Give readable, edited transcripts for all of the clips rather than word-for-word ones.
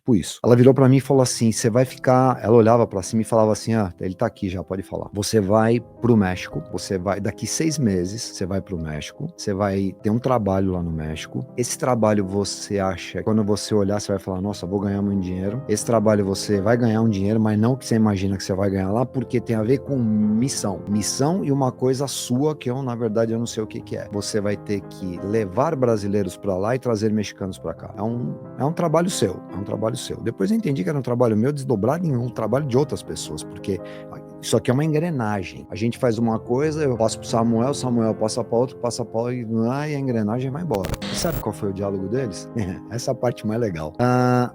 tipo isso. Ela virou pra mim e falou assim, você vai ficar... Ela olhava pra cima e falava assim, ele tá aqui já, pode falar. Você vai pro México, você vai... Daqui 6 meses, você vai pro México, você vai ter um trabalho lá no México. Esse trabalho você acha... Quando você olhar, você vai falar, nossa, vou ganhar muito dinheiro. Esse trabalho você vai ganhar um dinheiro, mas não que você imagina que você vai ganhar lá, porque tem a ver com missão. Missão e uma coisa sua que eu, na verdade, eu não sei o que é. Você vai ter que levar brasileiros pra lá e trazer mexicanos pra cá. É um trabalho seu, é um trabalho seu. Depois eu entendi que era um trabalho meu desdobrado em um trabalho de outras pessoas, porque isso aqui é uma engrenagem. A gente faz uma coisa, eu passo pro Samuel passa pra outro, passa pra outro, e a engrenagem vai embora. E sabe qual foi o diálogo deles? Essa é a parte mais legal.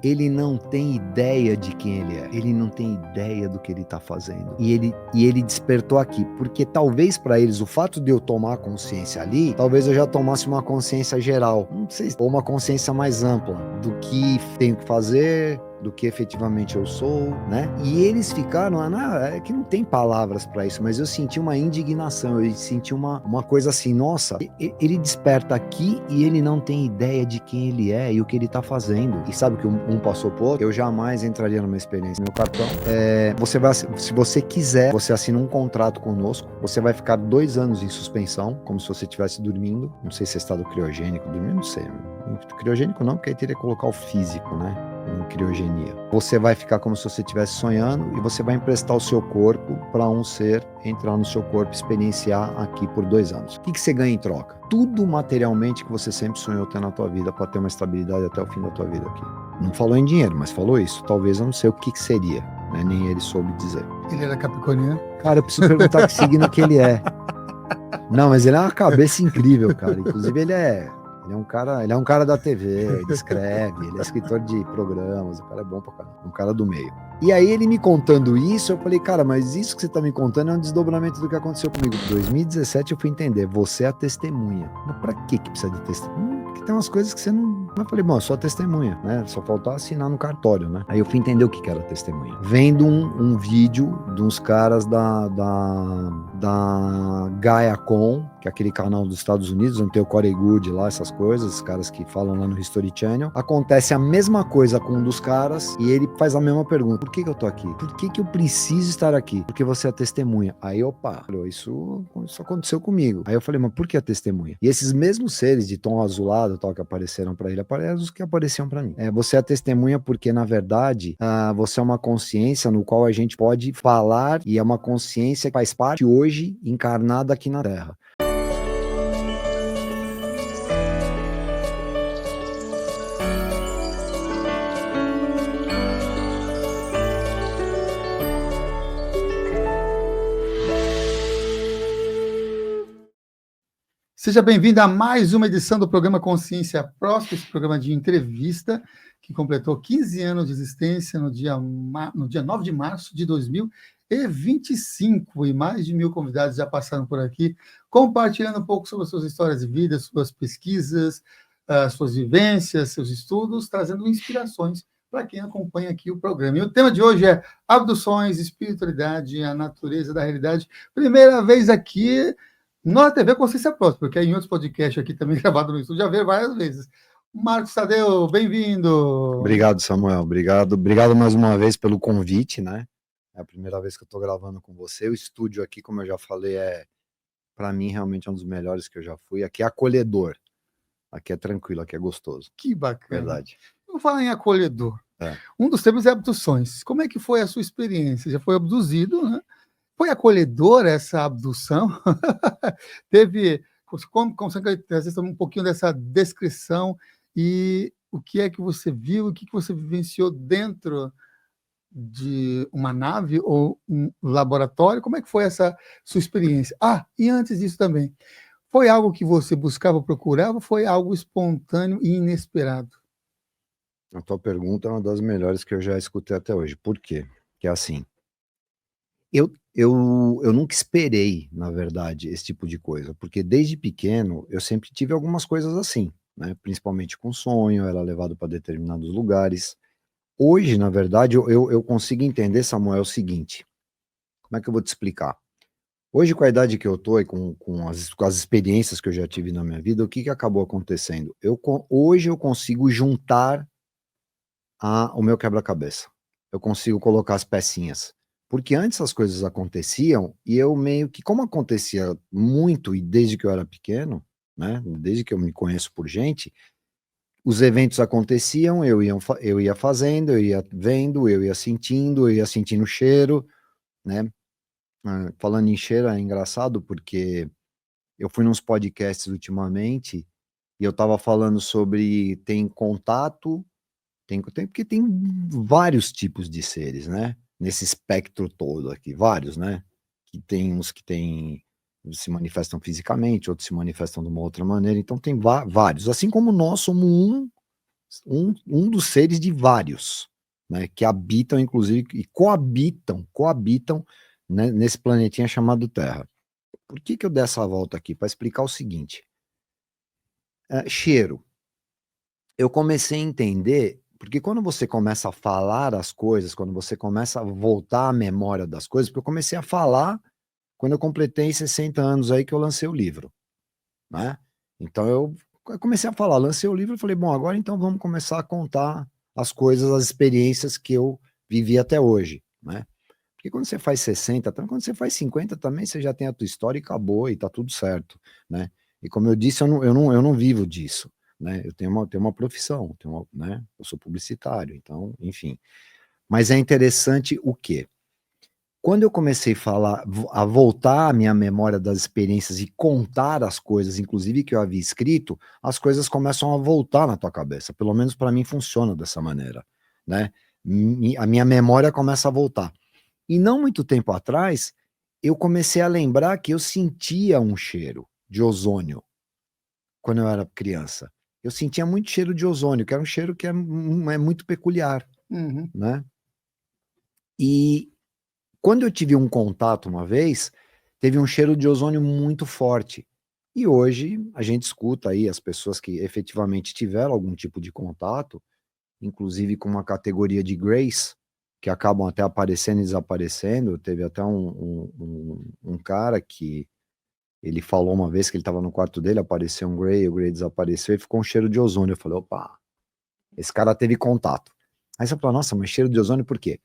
Ele não tem ideia de quem ele é. Ele não tem ideia do que ele tá fazendo. E ele despertou aqui, porque talvez pra eles o fato de eu tomar consciência ali, talvez eu já tomasse uma consciência geral, não sei, ou uma consciência mais ampla do que tenho que fazer, do que efetivamente eu sou, né? E eles ficaram, é que não tem palavras pra isso, mas eu senti uma indignação, eu senti uma coisa assim, nossa, ele desperta aqui e ele não tem ideia de quem ele é e o que ele tá fazendo. E sabe que um passou por outro? Eu jamais entraria numa experiência. Meu cartão, se você quiser, você assina um contrato conosco, você vai ficar 2 anos em suspensão, como se você estivesse dormindo, não sei se é estado criogênico, dormindo, não sei, criogênico não, porque aí teria que colocar o físico, né? Em criogenia. Você vai ficar como se você estivesse sonhando e você vai emprestar o seu corpo para um ser entrar no seu corpo, experienciar aqui por 2 anos. O que você ganha em troca? Tudo materialmente que você sempre sonhou ter na tua vida para ter uma estabilidade até o fim da tua vida aqui. Não falou em dinheiro, mas falou isso. Talvez eu não sei o que seria, né? Nem ele soube dizer. Ele era capricorniano? Cara, eu preciso perguntar que signo que ele é. Não, mas ele é uma cabeça incrível, cara. Inclusive ele é um cara da TV, ele escreve, ele é escritor de programas, o cara é bom pra caramba, um cara do meio. E aí ele me contando isso, eu falei, cara, mas isso que você tá me contando é um desdobramento do que aconteceu comigo. Em 2017 eu fui entender, você é a testemunha. Mas pra que precisa de testemunha? Porque tem umas coisas que você não... Eu falei, bom, eu sou a testemunha, né? Só faltou assinar no cartório, né? Aí eu fui entender o que era testemunha. Vendo um vídeo de uns caras da GaiaCon, que é aquele canal dos Estados Unidos, onde tem o Corey Goode lá, essas coisas, os caras que falam lá no History Channel. Acontece a mesma coisa com um dos caras e ele faz a mesma pergunta. Por que eu tô aqui? Por que eu preciso estar aqui? Porque você é a testemunha. Aí, opa, isso aconteceu comigo. Aí eu falei, mas por que a testemunha? E esses mesmos seres de tom azulado, tal, que apareceram pra ele, aparecem os que apareciam pra mim. Você é a testemunha porque, na verdade, você é uma consciência no qual a gente pode falar e é uma consciência que faz parte hoje encarnada aqui na Terra. Seja bem-vindo a mais uma edição do programa Consciência Próspera, esse programa de entrevista que completou 15 anos de existência no dia 9 de março de 2025, e mais de 1.000 convidados já passaram por aqui, compartilhando um pouco sobre as suas histórias de vida, suas pesquisas, suas vivências, seus estudos, trazendo inspirações para quem acompanha aqui o programa. E o tema de hoje é abduções, espiritualidade, a natureza da realidade. Primeira vez aqui na TV Consciência Próspera, porque em outros podcasts aqui também gravado no estúdio, já veio várias vezes. Marcos Tadeu, bem-vindo. Obrigado, Samuel. Obrigado mais uma vez pelo convite, né? É a primeira vez que eu estou gravando com você. O estúdio aqui, como eu já falei, para mim, realmente um dos melhores que eu já fui. Aqui é acolhedor. Aqui é tranquilo, aqui é gostoso. Que bacana. Verdade. Vamos falar em acolhedor. Um dos temas é abduções. Como é que foi a sua experiência? Já foi abduzido, né? Foi acolhedora essa abdução? Teve, como trazer um pouquinho dessa descrição e o que é que você viu, o que você vivenciou dentro de uma nave ou um laboratório? Como é que foi essa sua experiência? E antes disso também, foi algo que você buscava, procurava, ou foi algo espontâneo e inesperado? A tua pergunta é uma das melhores que eu já escutei até hoje. Por quê? Porque é assim, eu nunca esperei, na verdade, esse tipo de coisa, porque desde pequeno eu sempre tive algumas coisas assim, né? Principalmente com sonho, era levado para determinados lugares. Hoje, na verdade, eu consigo entender, Samuel, o seguinte, como é que eu vou te explicar? Hoje, com a idade que eu tô e com as experiências que eu já tive na minha vida, o que acabou acontecendo? Hoje eu consigo juntar o meu quebra-cabeça. Eu consigo colocar as pecinhas. Porque antes as coisas aconteciam e eu meio que, como acontecia muito e desde que eu era pequeno, né, desde que eu me conheço por gente, os eventos aconteciam, eu ia fazendo, eu ia vendo, eu ia sentindo cheiro, né? Falando em cheiro, é engraçado porque eu fui nos podcasts ultimamente e eu tava falando sobre tem contato, porque tem vários tipos de seres, né? Nesse espectro todo aqui, vários, né? Que tem uns que se manifestam fisicamente, outros se manifestam de uma outra maneira, então tem vários. Assim como nós somos um dos seres de vários, né? Que habitam, inclusive, e coabitam, né, nesse planetinha chamado Terra. Por que eu dei essa volta aqui? Para explicar o seguinte. Cheiro. Eu comecei a entender, porque quando você começa a falar as coisas, quando você começa a voltar à memória das coisas, porque eu comecei a falar quando eu completei 60 anos aí que eu lancei o livro, né? Então eu comecei a falar, lancei o livro e falei, bom, agora então vamos começar a contar as coisas, as experiências que eu vivi até hoje, né? Porque quando você faz 60, também, quando você faz 50 também, você já tem a tua história e acabou, e tá tudo certo, né? E como eu disse, eu não vivo disso, né? Eu tenho uma profissão, né? Eu sou publicitário, então, enfim. Mas é interessante o quê? Quando eu comecei a voltar à minha memória das experiências e contar as coisas, inclusive que eu havia escrito, as coisas começam a voltar na tua cabeça. Pelo menos para mim funciona dessa maneira, né? A minha memória começa a voltar. E não muito tempo atrás, eu comecei a lembrar que eu sentia um cheiro de ozônio quando eu era criança. Eu sentia muito cheiro de ozônio, que era um cheiro que é muito peculiar, Uhum. né? E quando eu tive um contato uma vez, teve um cheiro de ozônio muito forte. E hoje a gente escuta aí as pessoas que efetivamente tiveram algum tipo de contato, inclusive com uma categoria de Grace, que acabam até aparecendo e desaparecendo. Teve até um cara que ele falou uma vez que ele estava no quarto dele, apareceu um Grey, o Grey desapareceu e ficou um cheiro de ozônio. Eu falei, opa, esse cara teve contato. Aí você fala, nossa, mas cheiro de ozônio por quê?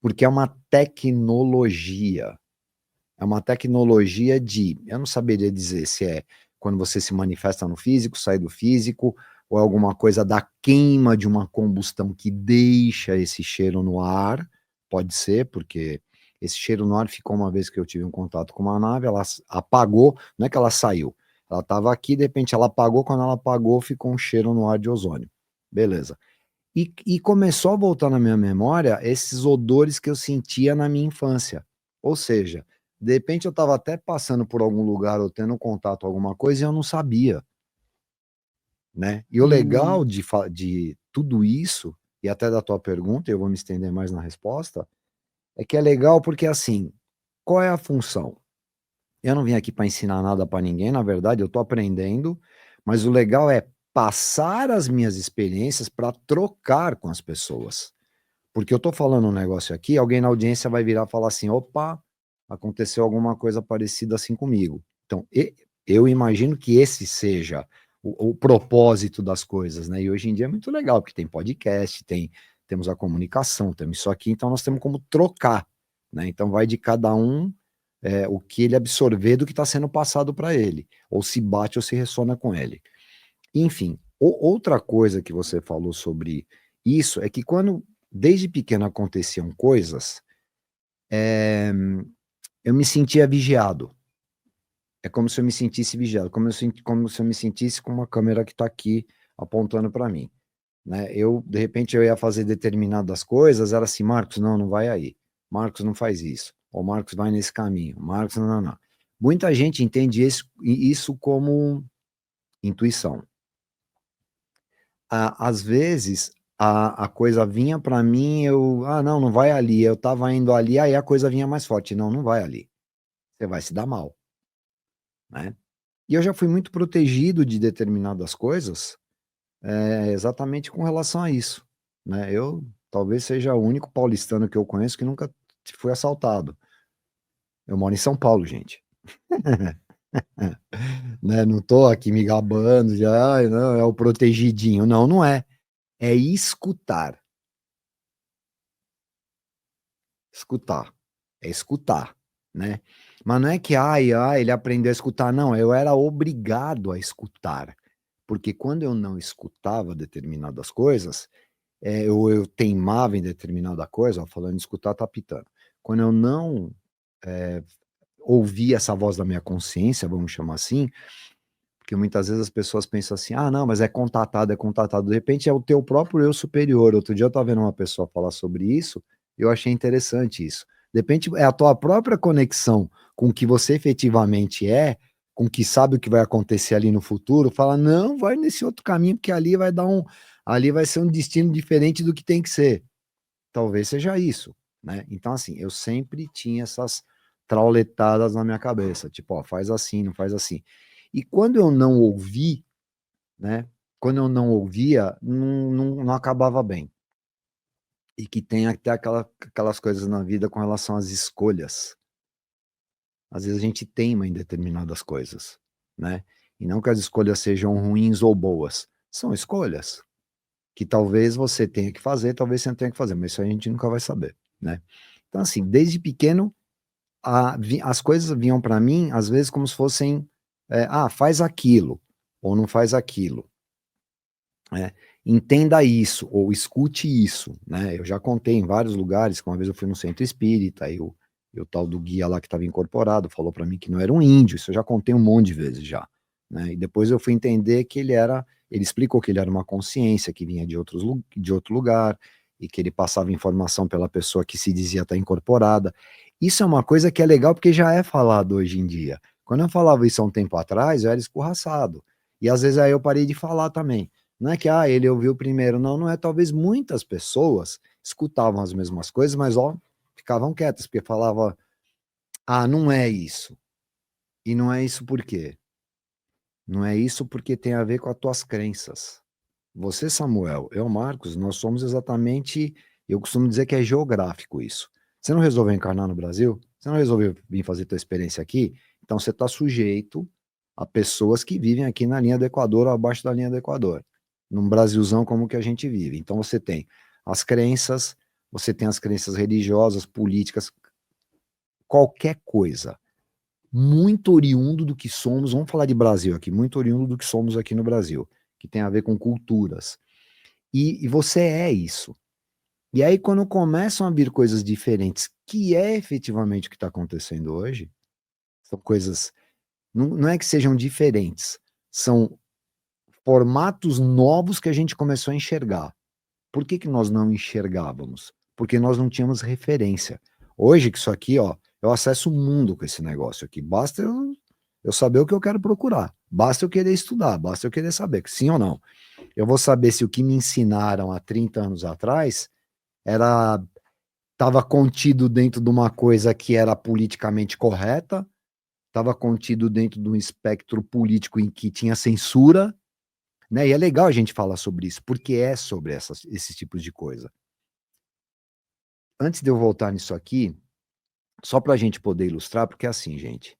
Porque é uma tecnologia. É uma tecnologia eu não saberia dizer se é quando você se manifesta no físico, sai do físico, ou é alguma coisa da queima de uma combustão que deixa esse cheiro no ar. Pode ser, porque esse cheiro no ar ficou uma vez que eu tive um contato com uma nave, ela apagou, não é que ela saiu, ela estava aqui, de repente ela apagou, quando ela apagou ficou um cheiro no ar de ozônio. Beleza. E começou a voltar na minha memória esses odores que eu sentia na minha infância. Ou seja, de repente eu estava até passando por algum lugar ou tendo contato com alguma coisa e eu não sabia, né? E o legal de tudo isso, e até da tua pergunta, eu vou me estender mais na resposta, é que é legal porque, assim, qual é a função? Eu não vim aqui para ensinar nada para ninguém, na verdade, eu estou aprendendo, mas o legal é passar as minhas experiências para trocar com as pessoas. Porque eu estou falando um negócio aqui, alguém na audiência vai virar e falar assim: opa, aconteceu alguma coisa parecida assim comigo. Então, eu imagino que esse seja o propósito das coisas, né? E hoje em dia é muito legal, porque tem podcast, temos a comunicação, temos isso aqui, então nós temos como trocar, né? Então vai de cada um o que ele absorver do que está sendo passado para ele, ou se bate ou se ressona com ele. Enfim, outra coisa que você falou sobre isso é que quando desde pequeno aconteciam coisas, eu me sentia vigiado. É como se eu me sentisse vigiado, como se eu me sentisse com uma câmera que está aqui apontando para mim, né? De repente, eu ia fazer determinadas coisas, era assim, Marcos, não vai aí. Marcos, não faz isso. Ou Marcos, vai nesse caminho. Marcos, não. Muita gente entende isso como intuição. Às vezes, a coisa vinha para mim, não vai ali. Eu estava indo ali, aí a coisa vinha mais forte. Não vai ali. Você vai se dar mal, né? E eu já fui muito protegido de determinadas coisas, exatamente com relação a isso, né? Eu talvez seja o único paulistano que eu conheço que nunca foi assaltado. Eu moro em São Paulo, gente. Né? Não tô aqui me gabando de, não, é o protegidinho. Não é. É escutar. Escutar. É escutar, né? Mas não é que, ele aprendeu a escutar, não. Eu era obrigado a escutar. Porque quando eu não escutava determinadas coisas, eu teimava em determinada coisa, ó, falando de escutar, tá pitando. Quando eu não ouvia essa voz da minha consciência, vamos chamar assim, porque muitas vezes as pessoas pensam assim, não, mas é contatado. De repente é o teu próprio eu superior. Outro dia eu estava vendo uma pessoa falar sobre isso, e eu achei interessante isso. De repente é a tua própria conexão com o que você efetivamente é, com o que sabe o que vai acontecer ali no futuro, fala, não, vai nesse outro caminho, porque ali vai ser um destino diferente do que tem que ser. Talvez seja isso, né? Então, assim, eu sempre tinha essas trauletadas na minha cabeça, tipo, ó, faz assim, não faz assim. E quando eu não ouvi, né? Quando eu não ouvia, não acabava bem. E que tem até aquelas coisas na vida com relação às escolhas. Às vezes a gente teima em determinadas coisas, né? E não que as escolhas sejam ruins ou boas. São escolhas que talvez você tenha que fazer, talvez você não tenha que fazer, mas isso a gente nunca vai saber, né? Então, assim, desde pequeno, as coisas vinham para mim, às vezes, como se fossem, faz aquilo, ou não faz aquilo, né? Entenda isso, ou escute isso, né? Eu já contei em vários lugares, que uma vez eu fui no centro espírita, e o tal do guia lá que estava incorporado falou para mim que não era um índio, isso eu já contei um monte de vezes já, né? E depois eu fui entender que ele explicou que ele era uma consciência que vinha de outro lugar, e que ele passava informação pela pessoa que se dizia estar incorporada. Isso é uma coisa que é legal porque já é falado hoje em dia. Quando eu falava isso há um tempo atrás, eu era escorraçado. E às vezes aí eu parei de falar também. Não é que, ele ouviu primeiro. Não, não é. Talvez muitas pessoas escutavam as mesmas coisas, mas, ficavam quietas, porque falava, não é isso. E não é isso por quê? Não é isso porque tem a ver com as tuas crenças. Você, Samuel, eu, Marcos, nós somos exatamente, eu costumo dizer que é geográfico isso. Você não resolveu encarnar no Brasil? Você não resolveu vir fazer tua experiência aqui? Então você está sujeito a pessoas que vivem aqui na linha do Equador ou abaixo da linha do Equador, num Brasilzão como que a gente vive. Então você tem as crenças, você tem as crenças religiosas, políticas, qualquer coisa, muito oriundo do que somos, vamos falar de Brasil aqui, muito oriundo do que somos aqui no Brasil, que tem a ver com culturas. E você é isso. E aí, quando começam a vir coisas diferentes, que é efetivamente o que está acontecendo hoje, são coisas, não é que sejam diferentes, são formatos novos que a gente começou a enxergar. Por que nós não enxergávamos? Porque nós não tínhamos referência. Hoje, que isso aqui, eu acesso o mundo com esse negócio aqui. Basta eu saber o que eu quero procurar. Basta eu querer estudar, basta eu querer saber, sim ou não. Eu vou saber se o que me ensinaram há 30 anos atrás estava contido dentro de uma coisa que era politicamente correta, estava contido dentro de um espectro político em que tinha censura, né? E é legal a gente falar sobre isso, porque é sobre esses tipos de coisa. Antes de eu voltar nisso aqui, só para a gente poder ilustrar, porque é assim, gente,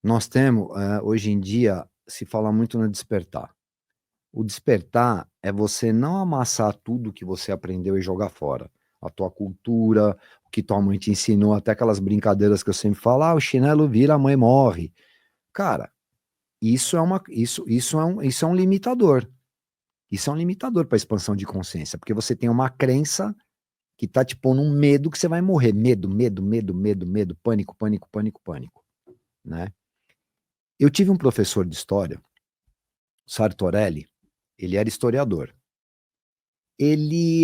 nós temos, hoje em dia, se fala muito no despertar. O despertar é você não amassar tudo que você aprendeu e jogar fora. A tua cultura, o que tua mãe te ensinou, até aquelas brincadeiras que eu sempre falo, o chinelo vira, a mãe morre. Cara, isso é um limitador. Isso é um limitador para a expansão de consciência, porque você tem uma crença que tá te pondo um medo que você vai morrer. Medo, medo, medo, medo, medo, pânico, pânico, pânico, pânico, né? Eu tive um professor de história, Sartorelli, ele era historiador.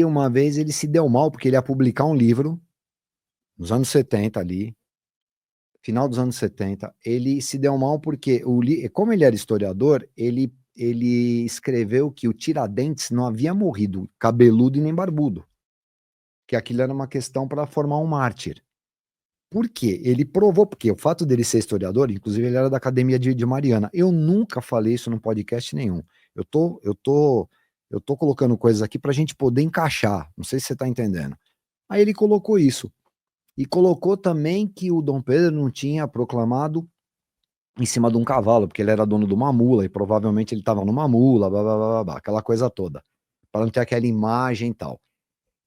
Uma vez, ele se deu mal, porque ele ia publicar um livro, nos anos 70 ali, final dos anos 70, ele se deu mal porque, como ele era historiador, ele escreveu que o Tiradentes não havia morrido cabeludo e nem barbudo, que aquilo era uma questão para formar um mártir. Por quê? Ele provou, porque o fato dele ser historiador, inclusive ele era da Academia de Mariana. Eu nunca falei isso num podcast nenhum. Eu tô colocando coisas aqui para a gente poder encaixar. Não sei se você está entendendo. Aí ele colocou isso. E colocou também que o Dom Pedro não tinha proclamado em cima de um cavalo, porque ele era dono de uma mula, e provavelmente ele estava numa mula, blá, blá, blá, blá, aquela coisa toda. Para não ter aquela imagem e tal.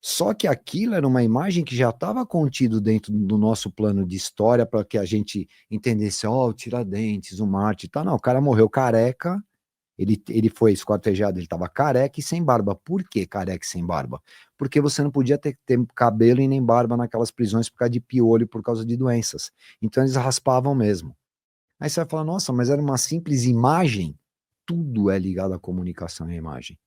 Só que aquilo era uma imagem que já estava contido dentro do nosso plano de história para que a gente entendesse, ó, o Tiradentes, o Marte e tal. Não, o cara morreu careca, ele foi esquartejado, ele estava careca e sem barba. Por que careca e sem barba? Porque você não podia ter cabelo e nem barba naquelas prisões por causa de piolho, por causa de doenças. Então eles raspavam mesmo. Aí você vai falar, nossa, mas era uma simples imagem? Tudo é ligado à comunicação e à imagem.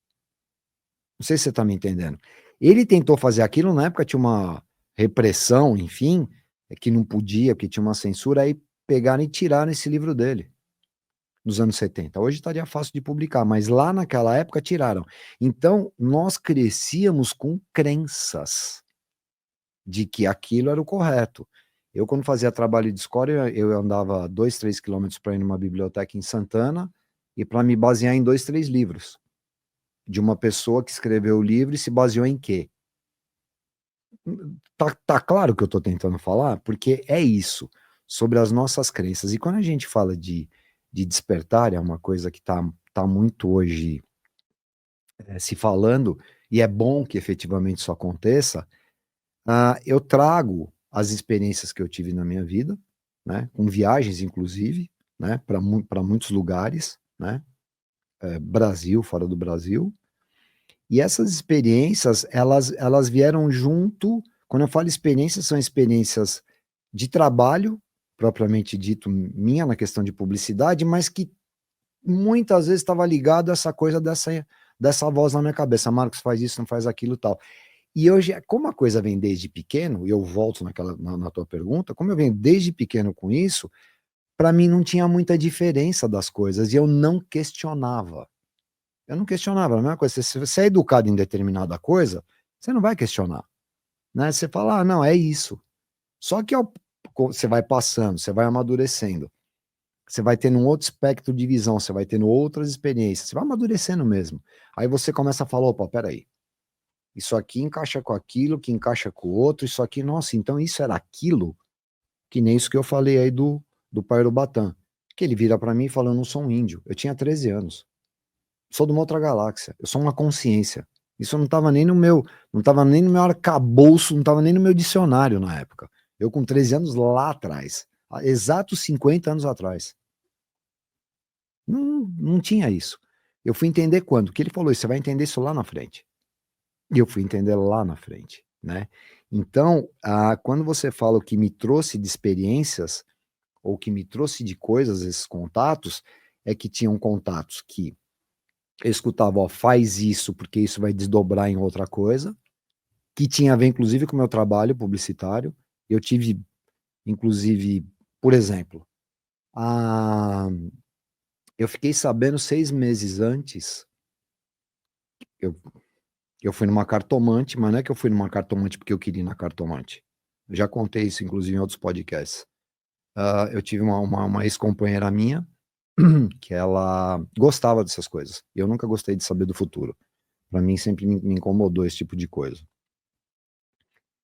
Não sei se você está me entendendo. Ele tentou fazer aquilo, na época tinha uma repressão, enfim, que não podia, porque tinha uma censura, aí pegaram e tiraram esse livro dele, nos anos 70. Hoje estaria fácil de publicar, mas lá naquela época tiraram. Então, nós crescíamos com crenças de que aquilo era o correto. Eu, quando fazia trabalho de escola, eu andava 2, 3 quilômetros para ir numa biblioteca em Santana e para me basear em 2, 3 livros de uma pessoa que escreveu o livro e se baseou em quê? Tá claro o que eu estou tentando falar? Porque é isso, sobre as nossas crenças. E quando a gente fala de despertar, é uma coisa que tá muito hoje se falando, e é bom que efetivamente isso aconteça, eu trago as experiências que eu tive na minha vida, né, com viagens inclusive, né, para muitos lugares, né, Brasil, fora do Brasil, e essas experiências, elas vieram junto, quando eu falo experiências, são experiências de trabalho, propriamente dito, minha na questão de publicidade, mas que muitas vezes estava ligado a essa coisa dessa voz na minha cabeça, Marcos faz isso, não faz aquilo tal. E hoje, como a coisa vem desde pequeno, e eu volto na tua pergunta, como eu venho desde pequeno com isso, para mim não tinha muita diferença das coisas, e eu não questionava. Eu não questionava, a mesma coisa, se você é educado em determinada coisa, você não vai questionar, né? Você fala, ah, não, é isso. Só que você vai passando, você vai amadurecendo, você vai tendo um outro espectro de visão, você vai tendo outras experiências, você vai amadurecendo mesmo. Aí você começa a falar, opa, peraí, isso aqui encaixa com aquilo, que encaixa com o outro, isso aqui, nossa, então isso era aquilo, que nem isso que eu falei aí do pai Urubatã, que ele vira para mim e fala, eu não sou um índio, eu tinha 13 anos. Sou de uma outra galáxia, eu sou uma consciência. Isso não estava nem no meu, não estava nem no meu arcabouço, não estava nem no meu dicionário na época. Eu com 13 anos lá atrás, há exatos 50 anos atrás. Não tinha isso. Eu fui entender quando? Que ele falou, você vai entender isso lá na frente. E eu fui entender lá na frente, né? Então, quando você fala o que me trouxe de experiências, ou que me trouxe de coisas, esses contatos, é que tinham contatos que eu escutava, ó, faz isso, porque isso vai desdobrar em outra coisa, que tinha a ver, inclusive, com o meu trabalho publicitário. Eu tive, inclusive, por exemplo, a... eu fiquei sabendo 6 meses antes, eu, eu fui numa cartomante, mas não é que eu fui numa cartomante porque eu queria ir na cartomante. Eu já contei isso, inclusive, em outros podcasts. Eu tive uma ex-companheira minha, que ela gostava dessas coisas. E eu nunca gostei de saber do futuro. Para mim sempre me incomodou esse tipo de coisa.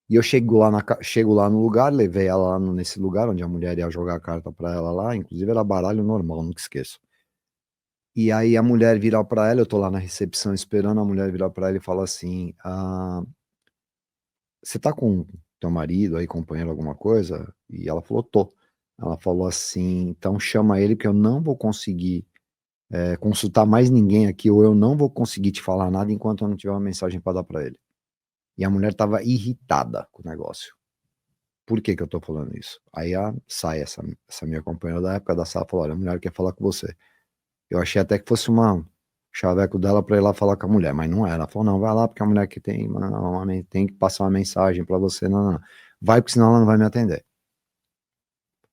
E eu chego lá no lugar, levei ela lá nesse lugar onde a mulher ia jogar a carta para ela lá, inclusive era baralho normal, nunca esqueço. E aí a mulher vira para ela, eu tô lá na recepção esperando a mulher virar para ela e fala assim: você tá com teu marido aí, companheiro, alguma coisa? E ela falou, tô. Ela falou assim, então chama ele que eu não vou conseguir consultar mais ninguém aqui, ou eu não vou conseguir te falar nada enquanto eu não tiver uma mensagem para dar para ele. E a mulher tava irritada com o negócio. Por que que eu tô falando isso? Aí sai essa minha companheira da época da sala e falou, olha, a mulher quer falar com você. Eu achei até que fosse uma chaveco dela pra ir lá falar com a mulher, mas não era. Ela falou, não, vai lá porque a mulher que tem que passar uma mensagem pra você, não. Vai porque senão ela não vai me atender.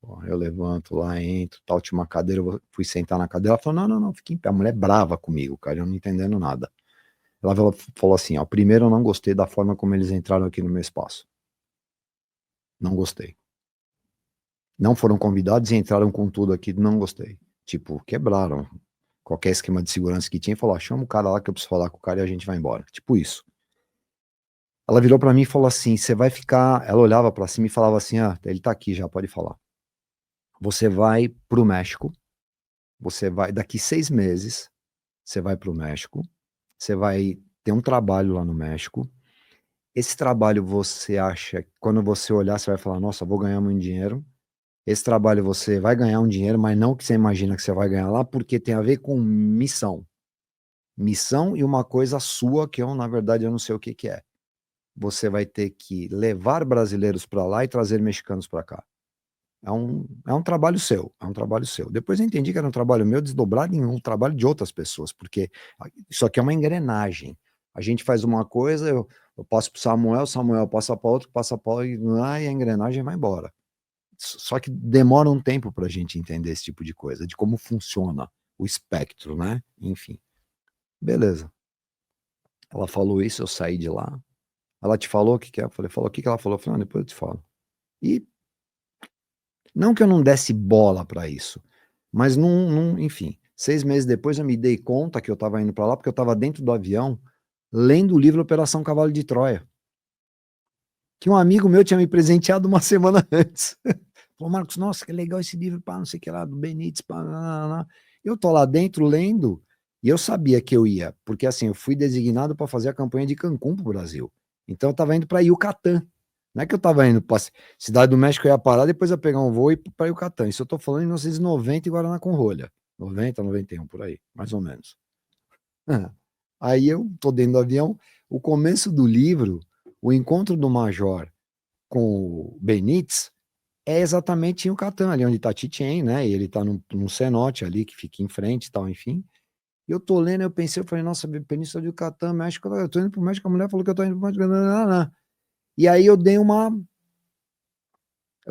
Pô, eu levanto lá, entro, tal, tinha uma cadeira, eu fui sentar na cadeira, ela falou, não, fica em pé. A mulher é brava comigo, cara, eu não entendendo nada. Ela falou assim, ó, primeiro eu não gostei da forma como eles entraram aqui no meu espaço. Não gostei. Não foram convidados e entraram com tudo aqui, não gostei. Tipo, quebraram qualquer esquema de segurança que tinha e falou, chama o cara lá que eu preciso falar com o cara e a gente vai embora. Tipo isso. Ela virou pra mim e falou assim, você vai ficar... Ela olhava pra cima e falava assim, ele tá aqui já, pode falar. Você vai pro México, você vai... Daqui 6 meses, você vai pro México, você vai ter um trabalho lá no México Esse trabalho você acha, quando você olhar, você vai falar, nossa, vou ganhar muito dinheiro. Esse trabalho você vai ganhar um dinheiro, mas não que você imagina que você vai ganhar lá, porque tem a ver com missão. Missão e uma coisa sua que eu, na verdade, eu não sei o que que é. Você vai ter que levar brasileiros para lá e trazer mexicanos para cá. É um trabalho seu, é um trabalho seu. Depois eu entendi que era um trabalho meu desdobrado em um trabalho de outras pessoas, porque isso aqui é uma engrenagem. A gente faz uma coisa, eu passo para o Samuel passa para outro, passa para outro, e a engrenagem vai embora. Só que demora um tempo para a gente entender esse tipo de coisa, de como funciona o espectro, né? Enfim. Beleza. Ela falou isso, eu saí de lá. Ela te falou o que que é? Eu falei, falou o que que ela falou? Eu falei, depois eu te falo. E não que eu não desse bola para isso, mas enfim, 6 meses depois eu me dei conta que eu estava indo para lá, porque eu estava dentro do avião, lendo o livro Operação Cavalo de Troia, que um amigo meu tinha me presenteado uma semana antes. Falou, Marcos, nossa, que legal esse livro, pá, não sei o que lá, do Benítez, pá, lá. Eu tô lá dentro lendo, e eu sabia que eu ia, porque assim, eu fui designado para fazer a campanha de Cancún pro Brasil. Então eu estava indo para Yucatán. Não é que eu estava indo para Cidade do México, eu ia parar, depois eu ia pegar um voo e ir para Yucatán. Isso eu tô falando em 1990 e Guaraná com rolha. 90, 91, por aí, mais ou menos. Aí eu tô dentro do avião, o começo do livro, o encontro do Major com o Benítez, é exatamente em Yucatán, ali onde tá Chichén, né? E ele tá num cenote ali que fica em frente e tal, enfim. E eu tô lendo, eu pensei, eu falei, nossa, Península do Yucatán, México, eu tô indo pro México, a mulher falou que eu tô indo pro México, não. E aí eu dei eu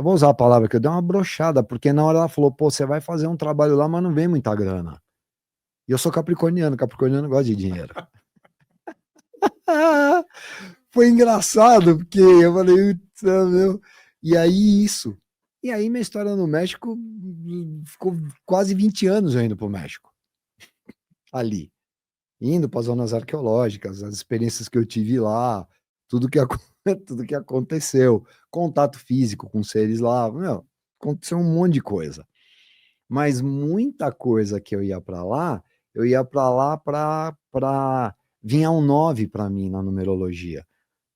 vou usar a palavra que eu dei uma brochada, porque na hora ela falou, pô, você vai fazer um trabalho lá, mas não vem muita grana. E eu sou capricorniano gosta de dinheiro. Foi engraçado, porque eu falei, meu. E aí isso. E aí minha história no México ficou quase 20 anos eu indo pro México. Ali. Indo para zonas arqueológicas, as experiências que eu tive lá, tudo que, tudo que aconteceu, contato físico com seres lá, meu, aconteceu um monte de coisa. Mas muita coisa que eu ia para lá para vinha um 9 para mim na numerologia,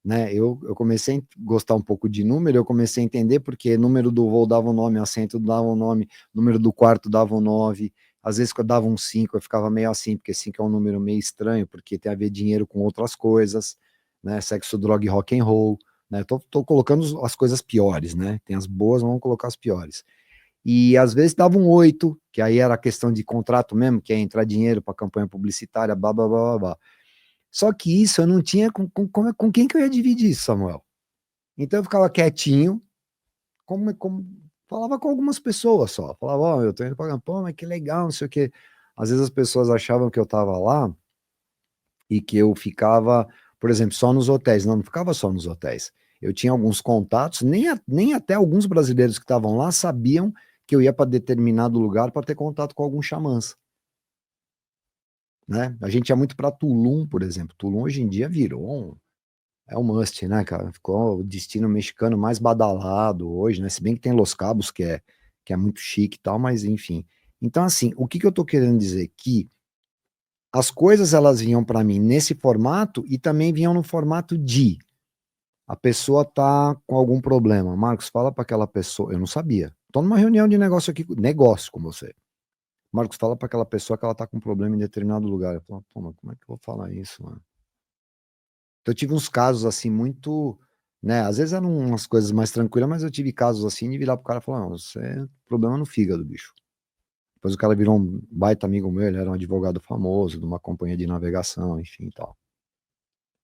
né? Eu comecei a gostar um pouco de número, eu comecei a entender porque número do voo dava um nome, assento dava um nome, número do quarto dava um 9. Às vezes quando dava um 5 eu ficava meio assim, porque 5 é um número meio estranho, porque tem a ver dinheiro com outras coisas, né? Sexo, droga e rock and roll, né? Tô colocando as coisas piores, né? Tem as boas, vamos colocar as piores. E às vezes dava um 8, que aí era questão de contrato mesmo, que é entrar dinheiro para campanha publicitária, blá, blá, blá, blá, blá. Só que isso eu não tinha com quem que eu ia dividir isso, Samuel. Então eu ficava quietinho, falava com algumas pessoas só. Falava, ó, eu tô indo pra campanha, mas que legal, não sei o quê. Às vezes as pessoas achavam que eu tava lá e que eu ficava, por exemplo, só nos hotéis. Não ficava só nos hotéis. Eu tinha alguns contatos, nem até alguns brasileiros que estavam lá sabiam que eu ia para determinado lugar para ter contato com alguns xamãs, né? A gente ia muito para Tulum, por exemplo. Tulum hoje em dia virou é um must, né, cara? Ficou o destino mexicano mais badalado hoje, né? Se bem que tem Los Cabos, que é muito chique e tal, mas enfim. Então, assim, o que que eu tô querendo dizer? Que as coisas elas vinham para mim nesse formato e também vinham no formato de a pessoa tá com algum problema. Marcos, fala para aquela pessoa. Eu não sabia. Tô numa reunião de negócio aqui, negócio com você. Marcos, fala para aquela pessoa que ela tá com problema em determinado lugar. Eu falo, pô, mas como é que eu vou falar isso, mano? Então, eu tive uns casos assim muito, né? Às vezes eram umas coisas mais tranquilas, mas eu tive casos assim de virar pro cara e falar, não, você é problema no fígado, bicho. Depois o cara virou um baita amigo meu, ele era um advogado famoso de uma companhia de navegação, enfim, e tal.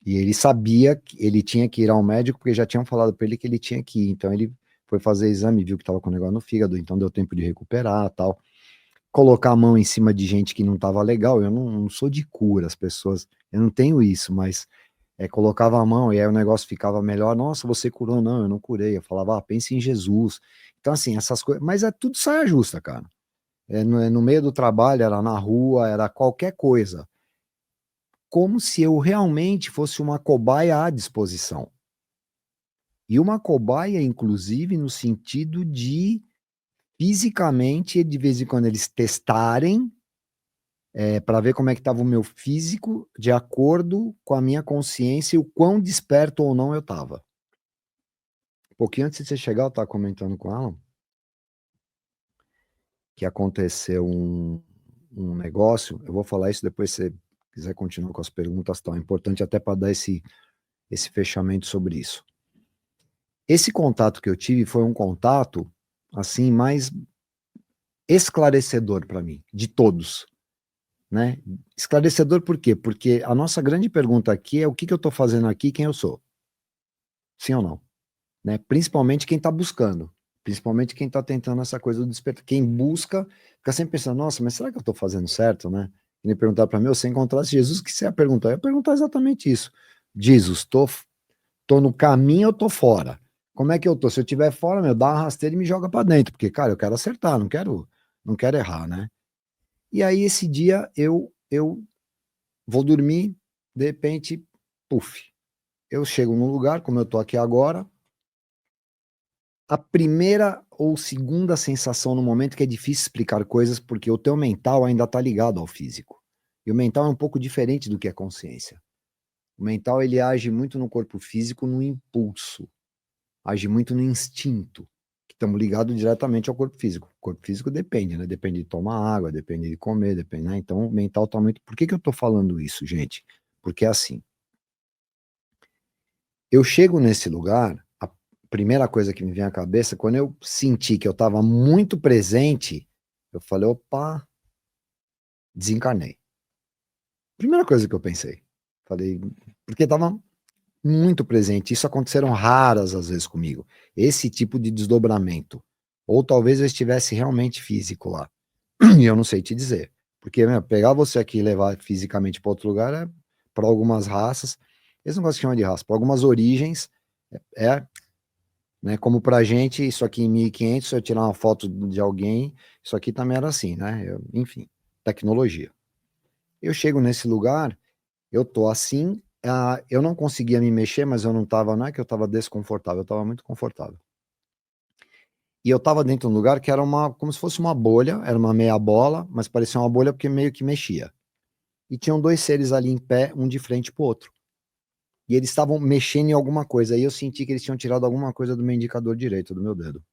E ele sabia que ele tinha que ir ao médico porque já tinham falado para ele que ele tinha que ir. Então ele foi fazer exame, viu que estava com negócio no fígado, então deu tempo de recuperar, tal. Colocar a mão em cima de gente que não estava legal, eu não sou de cura, as pessoas, eu não tenho isso, mas colocava a mão e aí o negócio ficava melhor. Nossa, você curou? Não, eu não curei. Eu falava, pense em Jesus. Então, assim, essas coisas. Mas é tudo saia justa, cara. No meio do trabalho, era na rua, era qualquer coisa. Como se eu realmente fosse uma cobaia à disposição. E uma cobaia, inclusive, no sentido de fisicamente, de vez em quando, eles testarem para ver como é que estava o meu físico de acordo com a minha consciência e o quão desperto ou não eu estava. Um pouquinho antes de você chegar, eu estava comentando com ela que aconteceu um negócio. Eu vou falar isso depois, se você quiser continuar com as perguntas, tá? É importante até para dar esse fechamento sobre isso. Esse contato que eu tive foi um contato, assim, mais esclarecedor para mim, de todos, né? Esclarecedor por quê? Porque a nossa grande pergunta aqui é o que eu estou fazendo aqui e quem eu sou. Sim ou não? Né? Principalmente quem está buscando. Principalmente quem está tentando essa coisa do despertar. Quem busca, fica sempre pensando, nossa, mas será que eu estou fazendo certo, né? E me perguntar para mim, se encontrasse Jesus, o que você ia perguntar? Eu ia perguntar exatamente isso. Jesus, tô no caminho ou tô fora? Como é que eu tô? Se eu estiver fora, meu, dá uma rasteira e me joga para dentro, porque, cara, eu quero acertar, não quero errar, né? E aí, esse dia, eu vou dormir, de repente, puf, eu chego num lugar, como eu tô aqui agora, a primeira ou segunda sensação no momento que é difícil explicar coisas, porque o teu mental ainda tá ligado ao físico. E o mental é um pouco diferente do que a consciência. O mental, ele age muito no corpo físico, no impulso. Age muito no instinto, que estamos ligados diretamente ao corpo físico. O corpo físico depende, né? Depende de tomar água, depende de comer, depende, né? Então, o mental está muito... Por que eu estou falando isso, gente? Porque é assim, eu chego nesse lugar, a primeira coisa que me vem à cabeça, quando eu senti que eu estava muito presente, eu falei, opa, desencarnei. Primeira coisa que eu pensei. Falei, porque estava muito presente. Isso aconteceram raras às vezes comigo. Esse tipo de desdobramento. Ou talvez eu estivesse realmente físico lá. E eu não sei te dizer. Porque, meu, pegar você aqui e levar fisicamente para outro lugar é para algumas raças. Eles não gostam de chamar de raça. Para algumas origens, né? Como pra gente, isso aqui em 1500, se eu tirar uma foto de alguém, isso aqui também era assim, né? Enfim, tecnologia. Eu chego nesse lugar, eu tô assim, eu não conseguia me mexer, mas eu não tava, não é que eu tava desconfortável, eu tava muito confortável. E eu tava dentro de um lugar que era como se fosse uma bolha, era uma meia bola, mas parecia uma bolha porque meio que mexia. E tinham dois seres ali em pé, um de frente pro outro. E eles estavam mexendo em alguma coisa. Aí eu senti que eles tinham tirado alguma coisa do meu indicador direito, do meu dedo,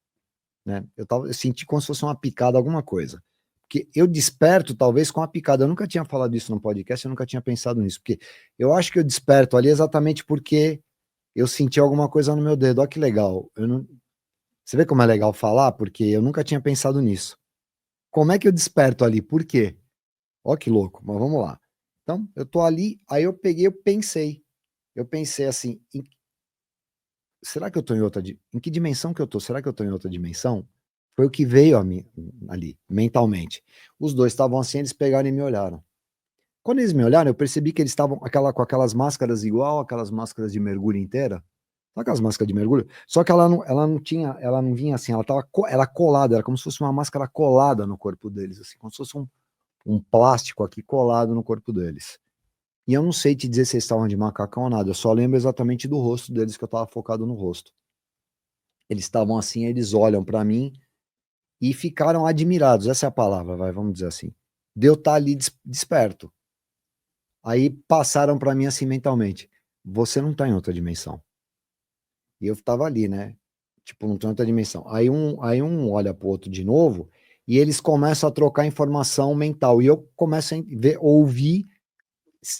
né? Eu senti como se fosse uma picada, alguma coisa. Porque eu desperto, talvez, com a picada. Eu nunca tinha falado isso no podcast, eu nunca tinha pensado nisso. Porque eu acho que eu desperto ali exatamente porque eu senti alguma coisa no meu dedo. Olha que legal. Você vê como é legal falar? Porque eu nunca tinha pensado nisso. Como é que eu desperto ali? Por quê? Olha que louco, mas vamos lá. Então, eu tô ali, aí eu peguei, eu pensei. Eu pensei assim, será que eu tô em que dimensão que eu tô? Será que eu tô em outra dimensão? Foi o que veio a mim ali, mentalmente. Os dois estavam assim, eles pegaram e me olharam. Quando eles me olharam, eu percebi que eles estavam com aquelas máscaras igual aquelas máscaras de mergulho inteira. Sabe aquelas máscaras de mergulho? Só que ela não tinha, ela não vinha assim, ela colada, era como se fosse uma máscara colada no corpo deles, assim, como se fosse um plástico aqui colado no corpo deles. E eu não sei te dizer se eles estavam de macacão ou nada, eu só lembro exatamente do rosto deles, que eu estava focado no rosto. Eles estavam assim, eles olham para mim e ficaram admirados, essa é a palavra, vamos dizer assim. De eu estar ali desperto. Aí passaram para mim assim mentalmente, você não está em outra dimensão. E eu estava ali, né? Tipo, não tem outra dimensão. Aí um olha pro outro de novo e eles começam a trocar informação mental. E eu começo a ouvir,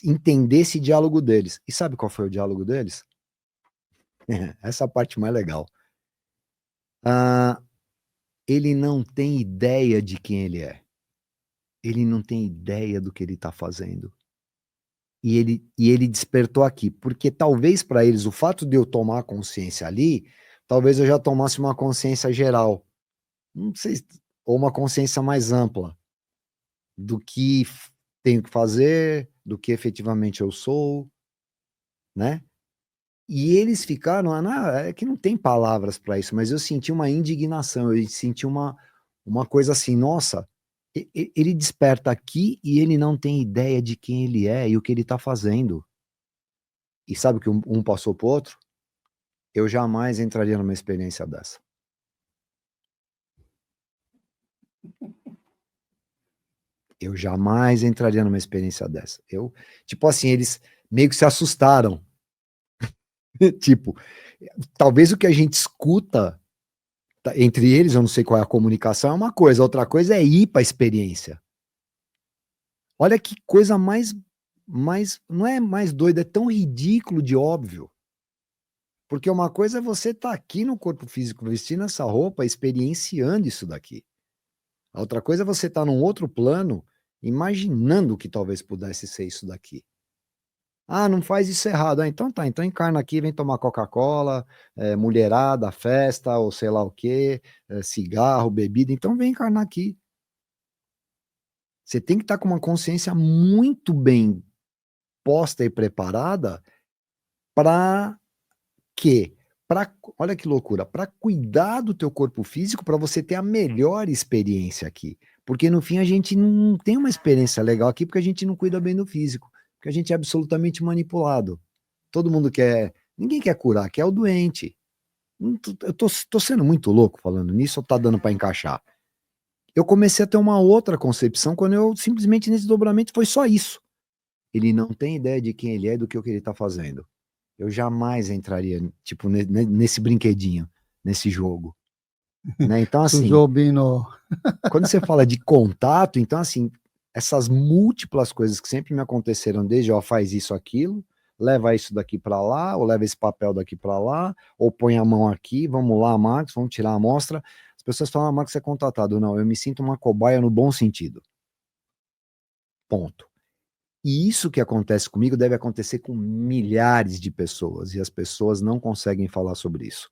entender esse diálogo deles. E sabe qual foi o diálogo deles? Essa é a parte mais legal. Ah, ele não tem ideia de quem ele é. Ele não tem ideia do que ele está fazendo. E ele despertou aqui, porque talvez para eles o fato de eu tomar consciência ali, talvez eu já tomasse uma consciência geral, não sei, ou uma consciência mais ampla do que tenho que fazer, do que efetivamente eu sou, né? E eles ficaram, é que não tem palavras para isso, mas eu senti uma indignação, eu senti uma coisa assim, nossa, ele desperta aqui e ele não tem ideia de quem ele é e o que ele está fazendo. E sabe o que um passou pro outro? Eu jamais entraria numa experiência dessa. Eu jamais entraria numa experiência dessa. Tipo assim, eles meio que se assustaram. Tipo, talvez o que a gente escuta entre eles, eu não sei qual é a comunicação, é uma coisa, outra coisa é ir para a experiência. Olha que coisa mais, não é mais doida, é tão ridículo de óbvio. Porque uma coisa é você estar aqui no corpo físico, vestindo essa roupa, experienciando isso daqui. A outra coisa é você estar num outro plano, imaginando que talvez pudesse ser isso daqui. Ah, não faz isso errado. Ah, então tá, então encarna aqui, vem tomar Coca-Cola, mulherada, festa, ou sei lá o quê, cigarro, bebida, então vem encarnar aqui. Você tem que estar com uma consciência muito bem posta e preparada para quê? Olha que loucura, para cuidar do teu corpo físico, para você ter a melhor experiência aqui. Porque no fim a gente não tem uma experiência legal aqui porque a gente não cuida bem do físico, porque a gente é absolutamente manipulado. Todo mundo quer, ninguém quer curar, quer o doente. Eu tô sendo muito louco falando nisso ou tá dando para encaixar? Eu comecei a ter uma outra concepção quando eu simplesmente nesse dobramento foi só isso. Ele não tem ideia de quem ele é e do que ele tá fazendo. Eu jamais entraria, tipo, nesse brinquedinho, nesse jogo, né? Então, assim, Sujou bem no... quando você fala de contato, então, assim, essas múltiplas coisas que sempre me aconteceram desde, ó, faz isso, aquilo, leva isso daqui para lá, ou leva esse papel daqui para lá, ou põe a mão aqui, vamos lá, Marcos, vamos tirar a amostra. As pessoas falam, ah, Marcos é contratado. Não, eu me sinto uma cobaia no bom sentido. Ponto. E isso que acontece comigo deve acontecer com milhares de pessoas, e as pessoas não conseguem falar sobre isso.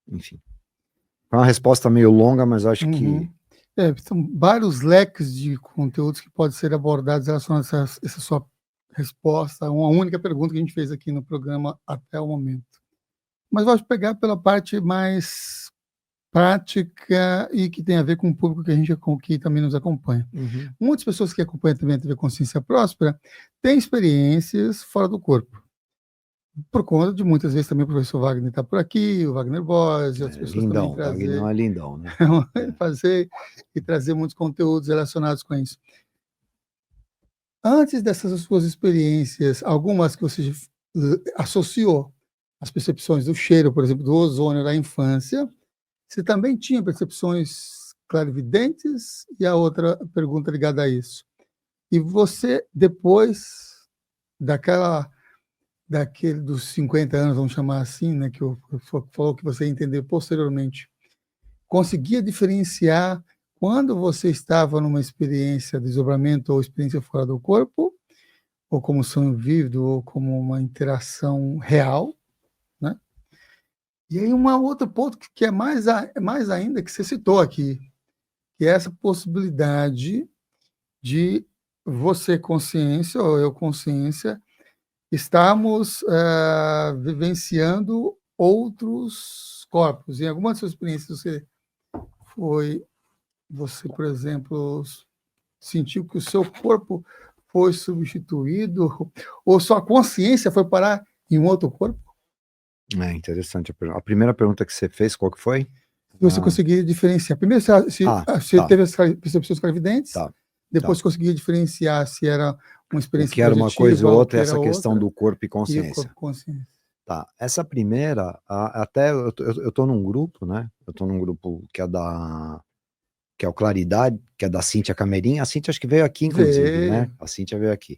Enfim. Foi uma resposta meio longa, mas acho que... são vários leques de conteúdos que podem ser abordados relacionados a essa sua resposta, uma única pergunta que a gente fez aqui no programa até o momento. Mas vou pegar pela parte mais prática e que tem a ver com o público que também nos acompanha. Muitas pessoas que acompanham também a TV Consciência Próspera têm experiências fora do corpo. Por conta de muitas vezes também o professor Wagner está por aqui, o Wagner Boas e outras pessoas lindão, também trazer... Wagner é lindão, né? fazer e trazer muitos conteúdos relacionados com isso. Antes dessas suas experiências, algumas que você associou às percepções do cheiro, por exemplo, do ozônio da infância, você também tinha percepções clarividentes? E a outra pergunta ligada a isso. E você, depois dos 50 anos, vamos chamar assim, né, que falou que você entendeu posteriormente, conseguia diferenciar quando você estava numa experiência de desdobramento ou experiência fora do corpo, ou como sonho vívido, ou como uma interação real, né? E aí um outro ponto que é mais ainda, que você citou aqui, que é essa possibilidade de você consciência, ou eu consciência, estarmos vivenciando outros corpos. Em algumas das suas experiências você, por exemplo, sentiu que o seu corpo foi substituído, ou sua consciência foi parar em um outro corpo? É interessante. A primeira pergunta que você fez, qual que foi? Você conseguia diferenciar. Primeiro, você teve as percepções clarividentes, depois conseguia diferenciar se era uma experiência o que era positiva, uma coisa ou outra, que essa questão do corpo e consciência. E o corpo consciência. Tá, essa primeira, até eu tô num grupo, né? Eu tô num grupo que é o Claridade, que é da Cíntia Camerim. A Cíntia acho que veio aqui, inclusive, né? A Cíntia veio aqui.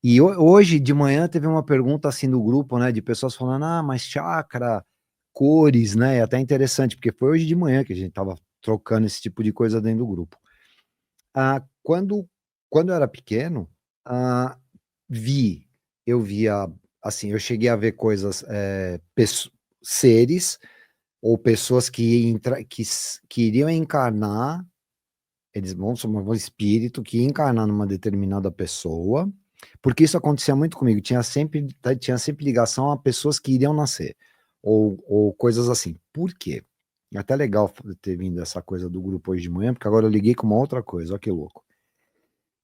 E hoje de manhã teve uma pergunta assim do grupo, né? De pessoas falando, ah, mas chakra, cores, né? É até interessante, porque foi hoje de manhã que a gente tava trocando esse tipo de coisa dentro do grupo. Quando eu era pequeno, eu via, assim, eu cheguei a ver coisas, seres ou pessoas que iriam encarnar, eles vão somar um espírito que ia encarnar numa determinada pessoa, porque isso acontecia muito comigo, tinha sempre ligação a pessoas que iriam nascer, ou coisas assim. Por quê? É até legal ter vindo essa coisa do grupo hoje de manhã, porque agora eu liguei com uma outra coisa, olha que louco.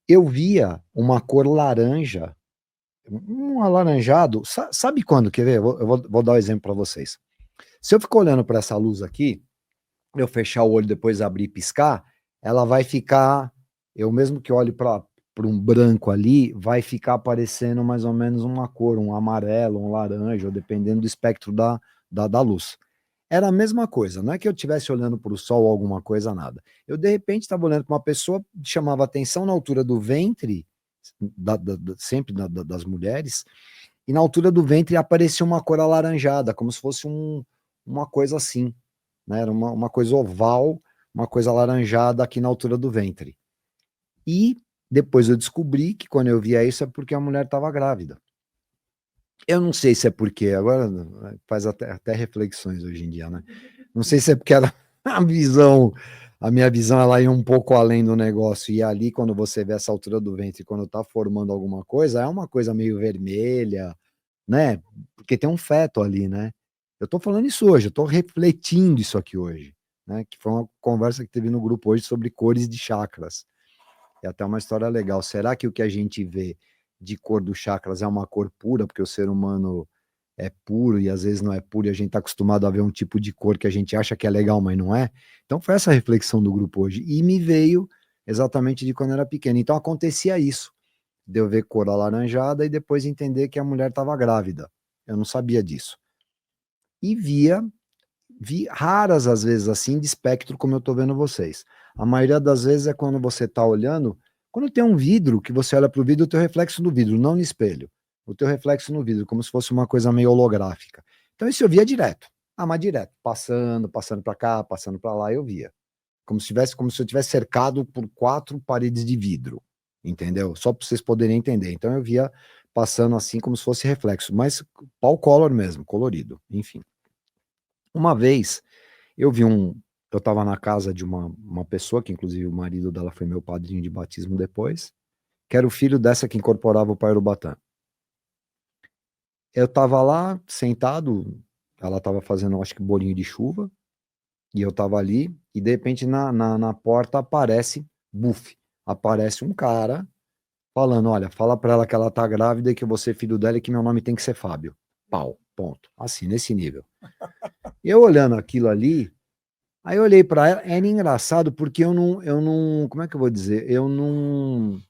Eu via uma cor laranja, um alaranjado, sabe quando, quer ver? Eu vou dar um exemplo para vocês. Se eu ficar olhando para essa luz aqui, eu fechar o olho, depois abrir e piscar, ela vai ficar eu mesmo que olhe para um branco ali, vai ficar aparecendo mais ou menos uma cor, um amarelo, um laranja, dependendo do espectro da luz. Era a mesma coisa, não é que eu estivesse olhando para o sol ou alguma coisa, nada. Eu, de repente, estava olhando para uma pessoa, chamava atenção na altura do ventre, sempre das mulheres, e na altura do ventre aparecia uma cor alaranjada, como se fosse uma coisa assim, né? Era uma coisa oval, uma coisa alaranjada aqui na altura do ventre. E depois eu descobri que quando eu via isso é porque a mulher estava grávida. Eu não sei se é porque, agora faz até reflexões hoje em dia, né? Não sei se é porque era a minha visão ela ia um pouco além do negócio, e ali quando você vê essa altura do ventre, quando tá formando alguma coisa, é uma coisa meio vermelha, né? Porque tem um feto ali, né? Eu tô falando isso hoje, eu tô refletindo isso aqui hoje, né? Que foi uma conversa que teve no grupo hoje sobre cores de chakras. É até uma história legal. Será que o que a gente vê de cor dos chakras é uma cor pura, porque o ser humano é puro e às vezes não é puro, e a gente está acostumado a ver um tipo de cor que a gente acha que é legal, mas não é? Então foi essa reflexão do grupo hoje. E me veio exatamente de quando eu era pequeno. Então acontecia isso, de eu ver cor alaranjada e depois entender que a mulher estava grávida. Eu não sabia disso. E vi raras às vezes assim de espectro como eu estou vendo vocês. A maioria das vezes é quando você está olhando, quando tem um vidro, que você olha para o vidro, o teu reflexo no vidro, não no espelho. O teu reflexo no vidro, como se fosse uma coisa meio holográfica. Então isso eu via direto. Ah, mas direto, passando para cá, passando para lá, eu via. Como se eu tivesse cercado por 4 paredes de vidro, entendeu? Só para vocês poderem entender. Então eu via passando assim como se fosse reflexo, mas pau color mesmo, colorido, enfim. Uma vez eu estava na casa de uma pessoa, que inclusive o marido dela foi meu padrinho de batismo depois, que era o filho dessa que incorporava o Pai Urubatã. Eu estava lá, sentado, ela estava fazendo, acho que bolinho de chuva, e eu estava ali, e de repente na porta aparece um cara falando, olha, fala pra ela que ela tá grávida e que eu vou ser filho dela e que meu nome tem que ser Fábio. Pau, ponto. Assim, nesse nível. Eu olhando aquilo ali, aí eu olhei para ela, era engraçado porque eu não, como é que eu vou dizer? Eu não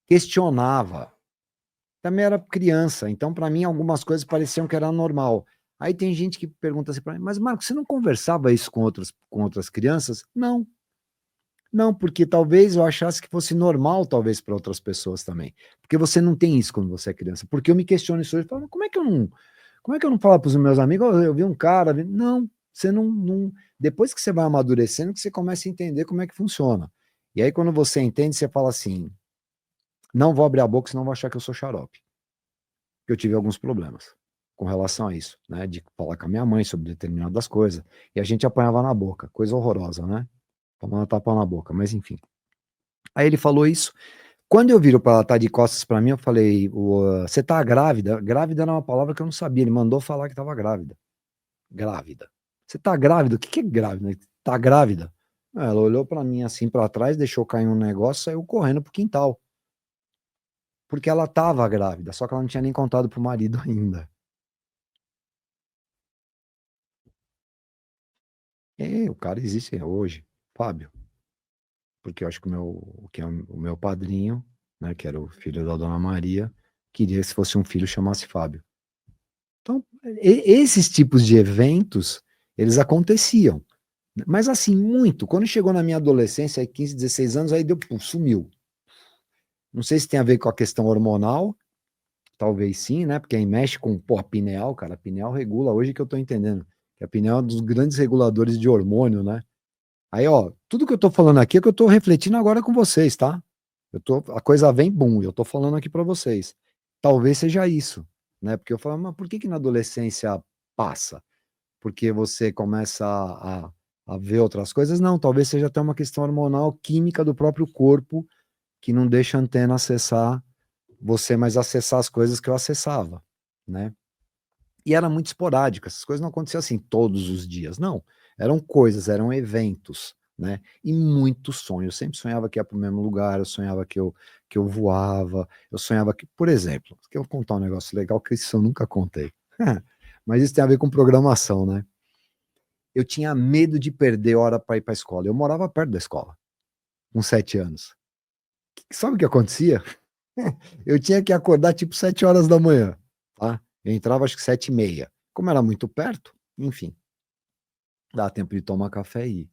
questionava. Também era criança, então para mim algumas coisas pareciam que era normal. Aí tem gente que pergunta assim para mim, mas Marcos, você não conversava isso com outras crianças? Não, não, porque talvez eu achasse que fosse normal, talvez para outras pessoas também. Porque você não tem isso quando você é criança. Porque eu me questiono isso hoje, falo, como é que eu não falo para os meus amigos, "Oh, eu vi um cara, não, você não, depois que você vai amadurecendo, que você começa a entender como é que funciona. E aí quando você entende, você fala assim, não vou abrir a boca, senão vou achar que eu sou xarope. Eu tive alguns problemas com relação a isso, né, de falar com a minha mãe sobre determinadas coisas, e a gente apanhava na boca, coisa horrorosa, né? Tomando tapa na boca, mas enfim. Aí ele falou isso. Quando eu viro para ela estar de costas para mim, eu falei, você tá grávida? Grávida era uma palavra que eu não sabia, ele mandou falar que estava grávida. Grávida. Você tá grávida? O que que é grávida? Tá grávida? Ela olhou para mim assim para trás, deixou cair um negócio, saiu correndo pro quintal. Porque ela tava grávida, só que ela não tinha nem contado pro marido ainda. E o cara existe hoje, Fábio. Porque eu acho que o meu padrinho, né, que era o filho da Dona Maria, queria que se fosse um filho chamasse Fábio. Então, esses tipos de eventos, eles aconteciam. Mas assim, muito. Quando chegou na minha adolescência, aí 15, 16 anos, aí deu, pum, sumiu. Não sei se tem a ver com a questão hormonal, talvez sim, né? Porque aí mexe com, pô, a pineal, cara. A pineal regula, hoje que eu tô entendendo. Que a pineal é um dos grandes reguladores de hormônio, né? Aí, ó, tudo que eu tô falando aqui é que eu tô refletindo agora com vocês, tá? A coisa vem, bum, eu tô falando aqui para vocês. Talvez seja isso, né? Porque eu falo, mas por que que na adolescência passa? Porque você começa a ver outras coisas? Não, talvez seja até uma questão hormonal, química do próprio corpo, que não deixa a antena acessar você, mas acessar as coisas que eu acessava, né? E era muito esporádico, essas coisas não aconteciam assim todos os dias, não. Eram coisas, eram eventos, né? E muito sonho. Eu sempre sonhava que ia para o mesmo lugar, eu sonhava que eu voava, eu sonhava que, por exemplo, que eu vou contar um negócio legal que isso eu nunca contei. Mas isso tem a ver com programação, né? Eu tinha medo de perder hora para ir para a escola. Eu morava perto da escola, com 7 anos. Sabe o que acontecia? Eu tinha que acordar tipo 7 horas da manhã, tá? Eu entrava acho que 7h30. Como era muito perto, enfim, dá tempo de tomar café e ir.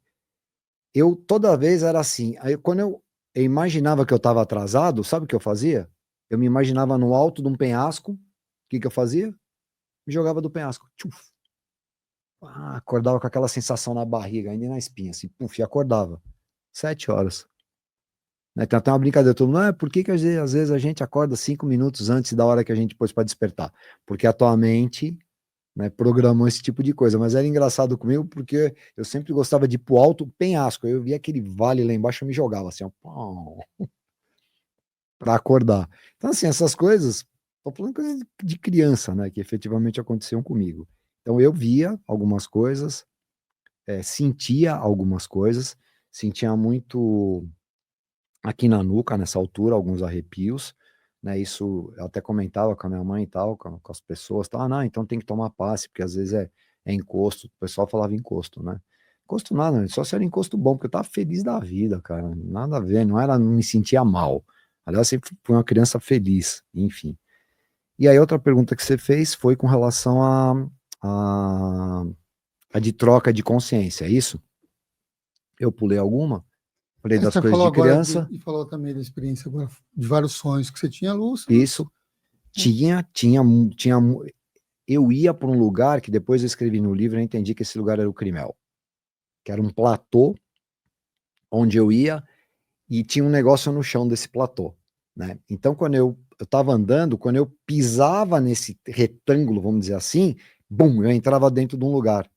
Eu toda vez era assim. Aí quando eu imaginava que eu estava atrasado, sabe o que eu fazia? Eu me imaginava no alto de um penhasco. O que que eu fazia? Me jogava do penhasco. Tchuf. Acordava com aquela sensação na barriga, ainda na espinha, assim, puf, e acordava. 7 horas. Né? Tem até uma brincadeira, todo mundo, por que que às vezes a gente acorda 5 minutos antes da hora que a gente pôs para despertar? Porque a tua mente, né, programou esse tipo de coisa. Mas era engraçado comigo porque eu sempre gostava de ir pro alto penhasco. Eu via aquele vale lá embaixo, eu me jogava assim, ó, para acordar. Então, assim, essas coisas, tô falando coisas de criança, né, que efetivamente aconteciam comigo. Então, eu via algumas coisas, sentia algumas coisas, sentia muito aqui na nuca, nessa altura, alguns arrepios, né? Isso eu até comentava com a minha mãe e tal, com as pessoas, tá? Não, então tem que tomar passe, porque às vezes é encosto, o pessoal falava encosto, né? Encosto nada, só se era encosto bom, porque eu tava feliz da vida, cara, nada a ver, não me sentia mal. Aliás, sempre fui uma criança feliz, enfim. E aí outra pergunta que você fez foi com relação a, a de troca de consciência, é isso? Eu pulei alguma? Falei das Você coisas falou de agora criança, e falou também da experiência agora, de vários sonhos que você tinha lúcidos. isso. Tinha, eu ia para um lugar que depois eu escrevi no livro, eu entendi que esse lugar era o Crimel, que era um platô onde eu ia e tinha um negócio no chão desse platô, né? Então, quando eu estava andando, quando eu pisava nesse retângulo, vamos dizer assim, bum, eu entrava dentro de um lugar,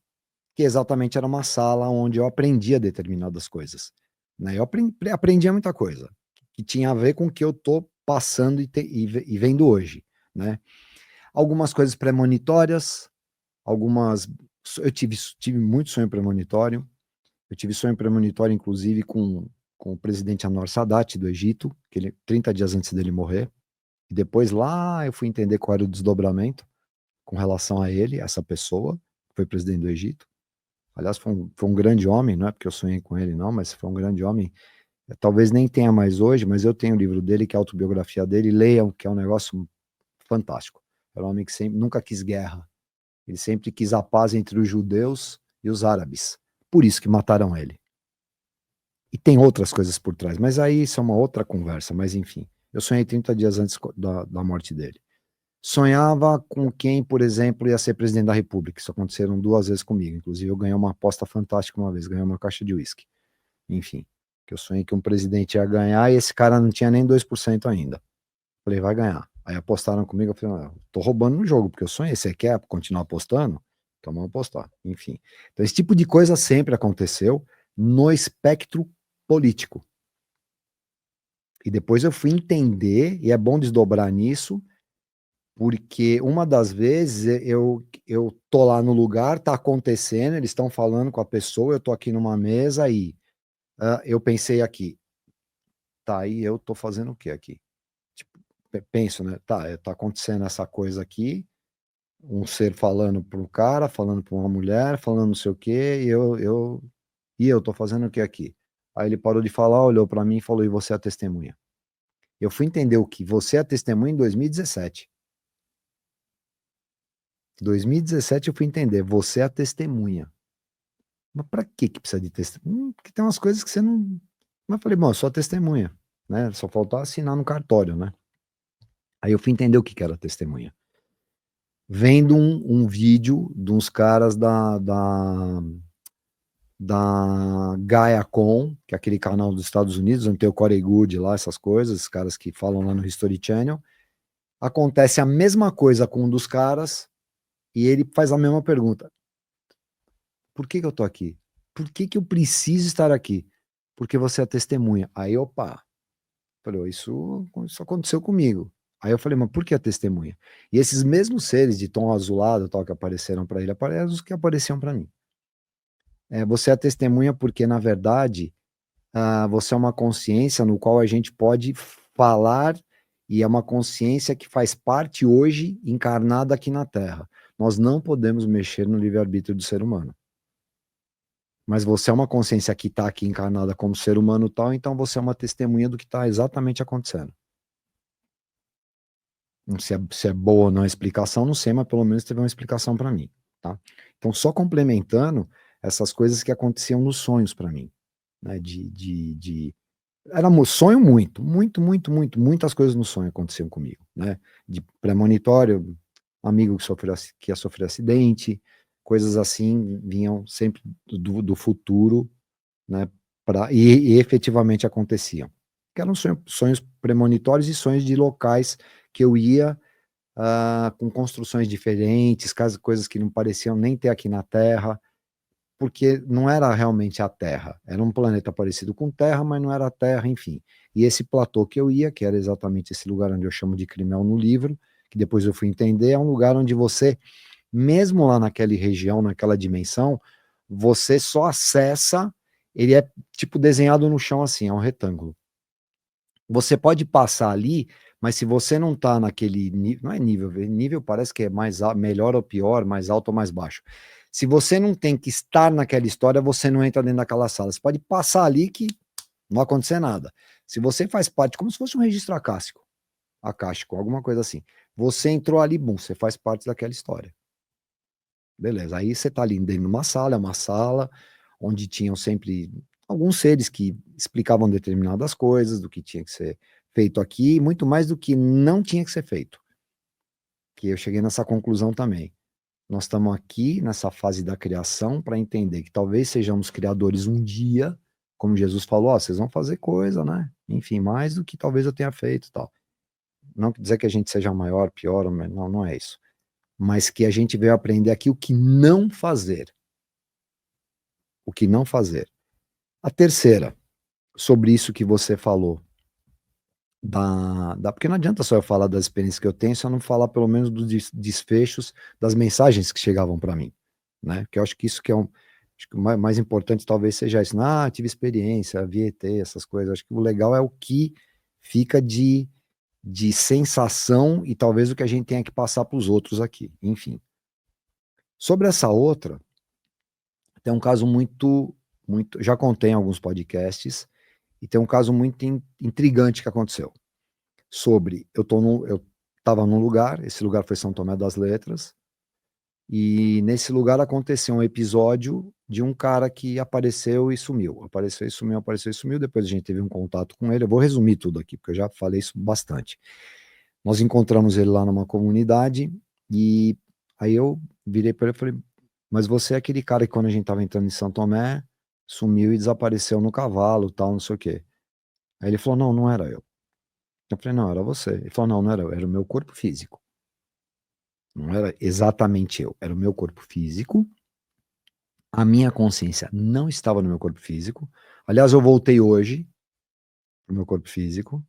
que exatamente era uma sala onde eu aprendia determinadas coisas, né? Eu aprendia muita coisa, que tinha a ver com o que eu estou passando e vendo hoje, né? Algumas coisas premonitórias, algumas. Eu tive muito sonho premonitório. Eu tive sonho premonitório, inclusive, com o presidente Anwar Sadat do Egito, que ele, 30 dias antes dele morrer. E depois lá eu fui entender qual era o desdobramento com relação a ele, essa pessoa, que foi presidente do Egito. Aliás, foi um grande homem, não é porque eu sonhei com ele, não, mas foi um grande homem. Talvez nem tenha mais hoje, mas eu tenho o livro dele, que é a autobiografia dele, leiam, que é um negócio fantástico. Era um homem que sempre, nunca quis guerra. Ele sempre quis a paz entre os judeus e os árabes. Por isso que mataram ele. E tem outras coisas por trás, mas aí isso é uma outra conversa. Mas enfim, eu sonhei 30 dias antes da morte dele. Sonhava com quem, por exemplo, ia ser presidente da República. Isso aconteceram 2 vezes comigo. Inclusive, eu ganhei uma aposta fantástica uma vez, ganhei uma caixa de uísque. Enfim, que eu sonhei que um presidente ia ganhar e esse cara não tinha nem 2% ainda. Falei, vai ganhar. Aí apostaram comigo, eu falei, tô roubando no jogo, porque eu sonhei, você quer continuar apostando? Então vamos apostar, enfim. Então esse tipo de coisa sempre aconteceu no espectro político. E depois eu fui entender, e é bom desdobrar nisso, porque uma das vezes eu tô lá no lugar, tá acontecendo, eles estão falando com a pessoa, eu tô aqui numa mesa e eu pensei aqui, tá, aí eu tô fazendo o que aqui? Tipo, penso, né? Tá acontecendo essa coisa aqui, um ser falando para um cara, falando para uma mulher, falando não sei o quê, e eu tô fazendo o que aqui? Aí ele parou de falar, olhou para mim e falou, e você é a testemunha. Eu fui entender o que você é a testemunha em 2017. 2017 eu fui entender, você é a testemunha. Mas para que precisa de testemunha? Porque tem umas coisas que você não. Mas eu falei, bom, eu sou a testemunha, né? Só faltou assinar no cartório, né? Aí eu fui entender o que era testemunha. Vendo um vídeo de uns caras da GaiaCon, que é aquele canal dos Estados Unidos, onde tem o Corey Goode lá, essas coisas, os caras que falam lá no History Channel. Acontece a mesma coisa com um dos caras e ele faz a mesma pergunta. Por que eu tô aqui? Por que eu preciso estar aqui? Porque você é testemunha. Aí, opa, falei, isso aconteceu comigo. Aí eu falei, mas por que a testemunha? E esses mesmos seres de tom azulado, tal, que apareceram para ele, aparecem os que apareciam para mim. Você é testemunha porque, na verdade, você é uma consciência no qual a gente pode falar e é uma consciência que faz parte hoje encarnada aqui na Terra. Nós não podemos mexer no livre-arbítrio do ser humano. Mas você é uma consciência que está aqui encarnada como ser humano tal, então você é uma testemunha do que está exatamente acontecendo. Se é boa ou não a explicação, não sei, mas pelo menos teve uma explicação para mim, tá? Então, só complementando essas coisas que aconteciam nos sonhos para mim, né? Era um sonho muitas coisas no sonho aconteciam comigo, né? De premonitório, amigo que ia sofrer acidente, coisas assim vinham sempre do futuro, né? E efetivamente aconteciam. Que eram sonhos premonitórios e sonhos de locais que eu ia com construções diferentes, coisas que não pareciam nem ter aqui na Terra, porque não era realmente a Terra. Era um planeta parecido com Terra, mas não era a Terra, enfim. E esse platô que eu ia, que era exatamente esse lugar onde eu chamo de Crimel no livro, que depois eu fui entender, é um lugar onde você, mesmo lá naquela região, naquela dimensão, você só acessa, ele é tipo desenhado no chão assim, é um retângulo. Você pode passar ali, mas se você não está naquele nível, não é nível parece que é melhor ou pior, mais alto ou mais baixo. Se você não tem que estar naquela história, você não entra dentro daquela sala. Você pode passar ali que não vai acontecer nada. Se você faz parte, como se fosse um registro acástico, alguma coisa assim. Você entrou ali, bum, você faz parte daquela história. Beleza, aí você está ali dentro de uma sala, é uma sala onde tinham sempre alguns seres que explicavam determinadas coisas, do que tinha que ser feito aqui, muito mais do que não tinha que ser feito. Que eu cheguei nessa conclusão também. Nós estamos aqui nessa fase da criação para entender que talvez sejamos criadores um dia, como Jesus falou, ó, vocês vão fazer coisa, né? Enfim, mais do que talvez eu tenha feito e tal. Não quer dizer que a gente seja maior, pior, não, não é isso. Mas que a gente veio aprender aqui o que não fazer. O que não fazer. A terceira, sobre isso que você falou, porque não adianta só eu falar das experiências que eu tenho, se eu não falar pelo menos dos desfechos das mensagens que chegavam para mim, né? Que eu acho que isso que é acho que o mais importante talvez seja isso. Tive experiência, vi ET, essas coisas. Acho que o legal é o que fica de sensação e talvez o que a gente tenha que passar para os outros aqui. Enfim. Sobre essa outra, tem um caso já contei em alguns podcasts, e tem um caso muito intrigante que aconteceu. Eu estava num lugar, esse lugar foi São Tomé das Letras, e nesse lugar aconteceu um episódio de um cara que apareceu e sumiu. Apareceu e sumiu, apareceu e sumiu. Depois a gente teve um contato com ele. Eu vou resumir tudo aqui, porque eu já falei isso bastante. Nós encontramos ele lá numa comunidade, e aí eu virei para ele e falei, mas você é aquele cara que quando a gente estava entrando em São Tomé, sumiu e desapareceu no cavalo, tal, não sei o quê. Aí ele falou, não, não era eu. Eu falei, não, era você. Ele falou, não, não era eu, era o meu corpo físico. Não era exatamente eu, era o meu corpo físico. A minha consciência não estava no meu corpo físico. Aliás, eu voltei hoje pro meu corpo físico.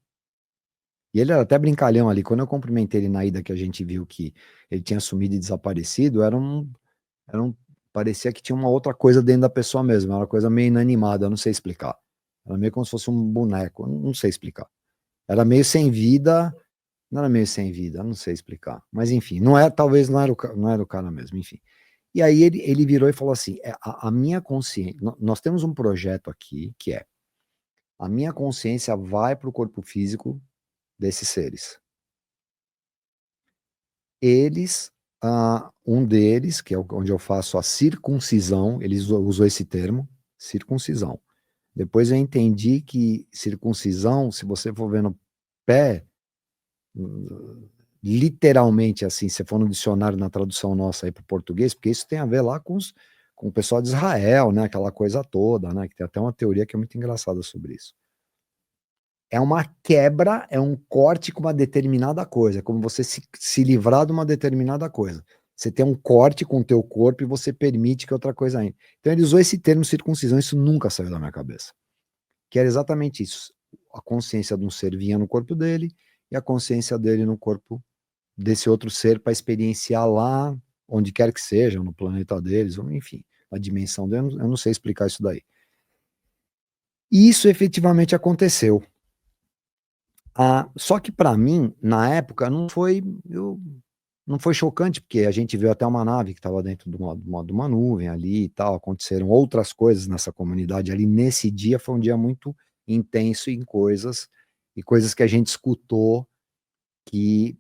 E ele era até brincalhão ali. Quando eu cumprimentei ele na ida, que a gente viu que ele tinha sumido e desaparecido, parecia que tinha uma outra coisa dentro da pessoa mesmo. Era uma coisa meio inanimada, eu não sei explicar. Era meio como se fosse um boneco, eu não sei explicar. Era meio sem vida. Não era meio sem vida, não sei explicar. Mas enfim, talvez não era o cara mesmo, enfim. E aí ele virou e falou assim: a minha consciência. Nós temos um projeto aqui que é: a minha consciência vai para o corpo físico desses seres. Um deles, que é onde eu faço a circuncisão, ele usou esse termo, circuncisão. Depois eu entendi que circuncisão, se você for ver no pé, literalmente assim, se for no dicionário na tradução nossa aí para o português, porque isso tem a ver lá com o pessoal de Israel, né, aquela coisa toda, né, que tem até uma teoria que é muito engraçada sobre isso. É uma quebra, é um corte com uma determinada coisa, é como você se livrar de uma determinada coisa. Você tem um corte com o teu corpo e você permite que outra coisa entre. Então ele usou esse termo circuncisão, isso nunca saiu da minha cabeça. Que era exatamente isso. A consciência de um ser vinha no corpo dele e a consciência dele no corpo desse outro ser para experienciar lá, onde quer que seja, no planeta deles, ou enfim, a dimensão dele, eu não sei explicar isso daí. E isso efetivamente aconteceu. Só que para mim, na época, não foi. não foi chocante, porque a gente viu até uma nave que estava dentro de uma nuvem ali e tal, aconteceram outras coisas nessa comunidade ali, nesse dia foi um dia muito intenso em coisas, e coisas que a gente escutou que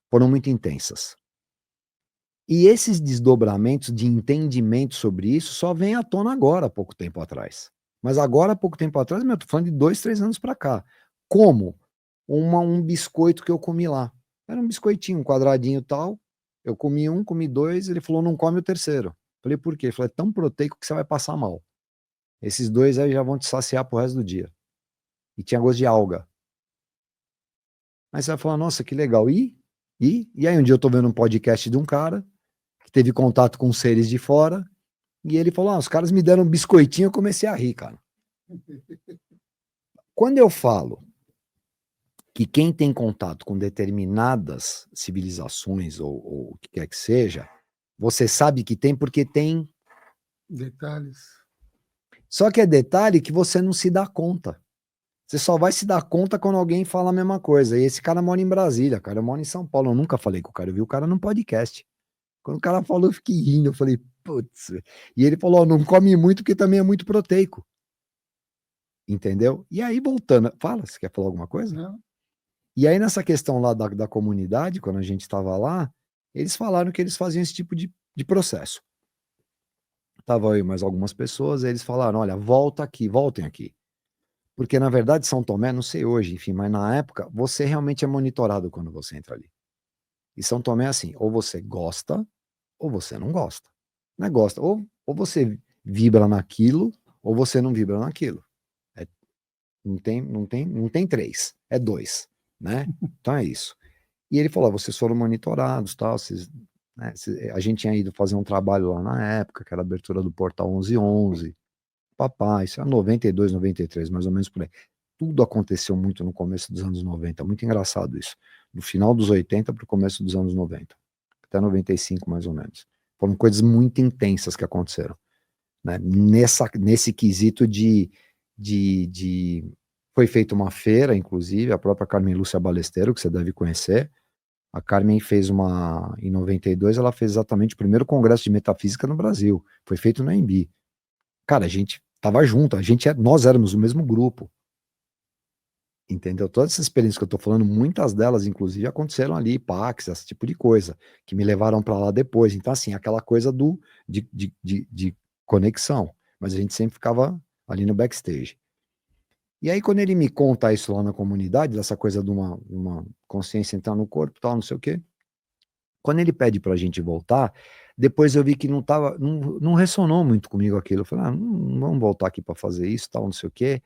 foram muito intensas. E esses desdobramentos de entendimento sobre isso só vêm à tona agora, há pouco tempo atrás. Mas agora, há pouco tempo atrás, eu tô falando de 2, 3 anos para cá. Como? Um biscoito que eu comi lá. Era um biscoitinho, um quadradinho tal. Eu comi um, comi dois, ele falou, não come o terceiro. Falei, por quê? Ele falou, é tão proteico que você vai passar mal. Esses dois aí já vão te saciar pro resto do dia. E tinha gosto de alga. Aí você vai falar, nossa, que legal. E aí um dia eu tô vendo um podcast de um cara que teve contato com seres de fora, e ele falou, os caras me deram um biscoitinho, eu comecei a rir, cara. Quando eu falo que quem tem contato com determinadas civilizações, ou o que quer que seja, você sabe que tem porque tem detalhes. Só que é detalhe que você não se dá conta. Você só vai se dar conta quando alguém fala a mesma coisa. E esse cara mora em Brasília, cara. Eu moro em São Paulo. Eu nunca falei com o cara. Eu vi o cara num podcast. Quando o cara falou, eu fiquei rindo. Eu falei, putz. E ele falou, não come muito porque também é muito proteico. Entendeu? E aí, voltando. Fala, você quer falar alguma coisa? Não. E aí, nessa questão lá da comunidade, quando a gente estava lá, eles falaram que eles faziam esse tipo de processo. Tava aí mais algumas pessoas, eles falaram, olha, voltem aqui. Porque, na verdade, São Tomé, não sei hoje, enfim, mas na época, você realmente é monitorado quando você entra ali. E São Tomé é assim, ou você gosta, ou você não gosta. Não é gosta, ou você vibra naquilo, ou você não vibra naquilo. Não tem três, é dois, né? Então é isso. E ele falou, vocês foram monitorados, tal, vocês, né, a gente tinha ido fazer um trabalho lá na época, que era a abertura do Portal 1111, papai, isso é 92, 93, mais ou menos por aí. Tudo aconteceu muito no começo dos anos 90, muito engraçado isso. Do final dos 80 para o começo dos anos 90, até 95 mais ou menos. Foram coisas muito intensas que aconteceram, né? Nesse quesito de... Foi feita uma feira, inclusive, a própria Carmen Lúcia Balesteiro, que você deve conhecer. A Carmen fez em 92, ela fez exatamente o primeiro congresso de metafísica no Brasil. Foi feito na Embi. Cara, a gente tava junto, nós éramos o mesmo grupo. Entendeu? Todas essas experiências que eu tô falando, muitas delas, inclusive, aconteceram ali, Pax, esse tipo de coisa, que me levaram para lá depois. Então, assim, aquela coisa de conexão. Mas a gente sempre ficava ali no backstage. E aí, quando ele me conta isso lá na comunidade, dessa coisa de uma consciência entrar no corpo, tal, não sei o quê, quando ele pede pra gente voltar, depois eu vi que não ressonou muito comigo aquilo. Eu falei, não vamos voltar aqui para fazer isso, tal, não sei o quê.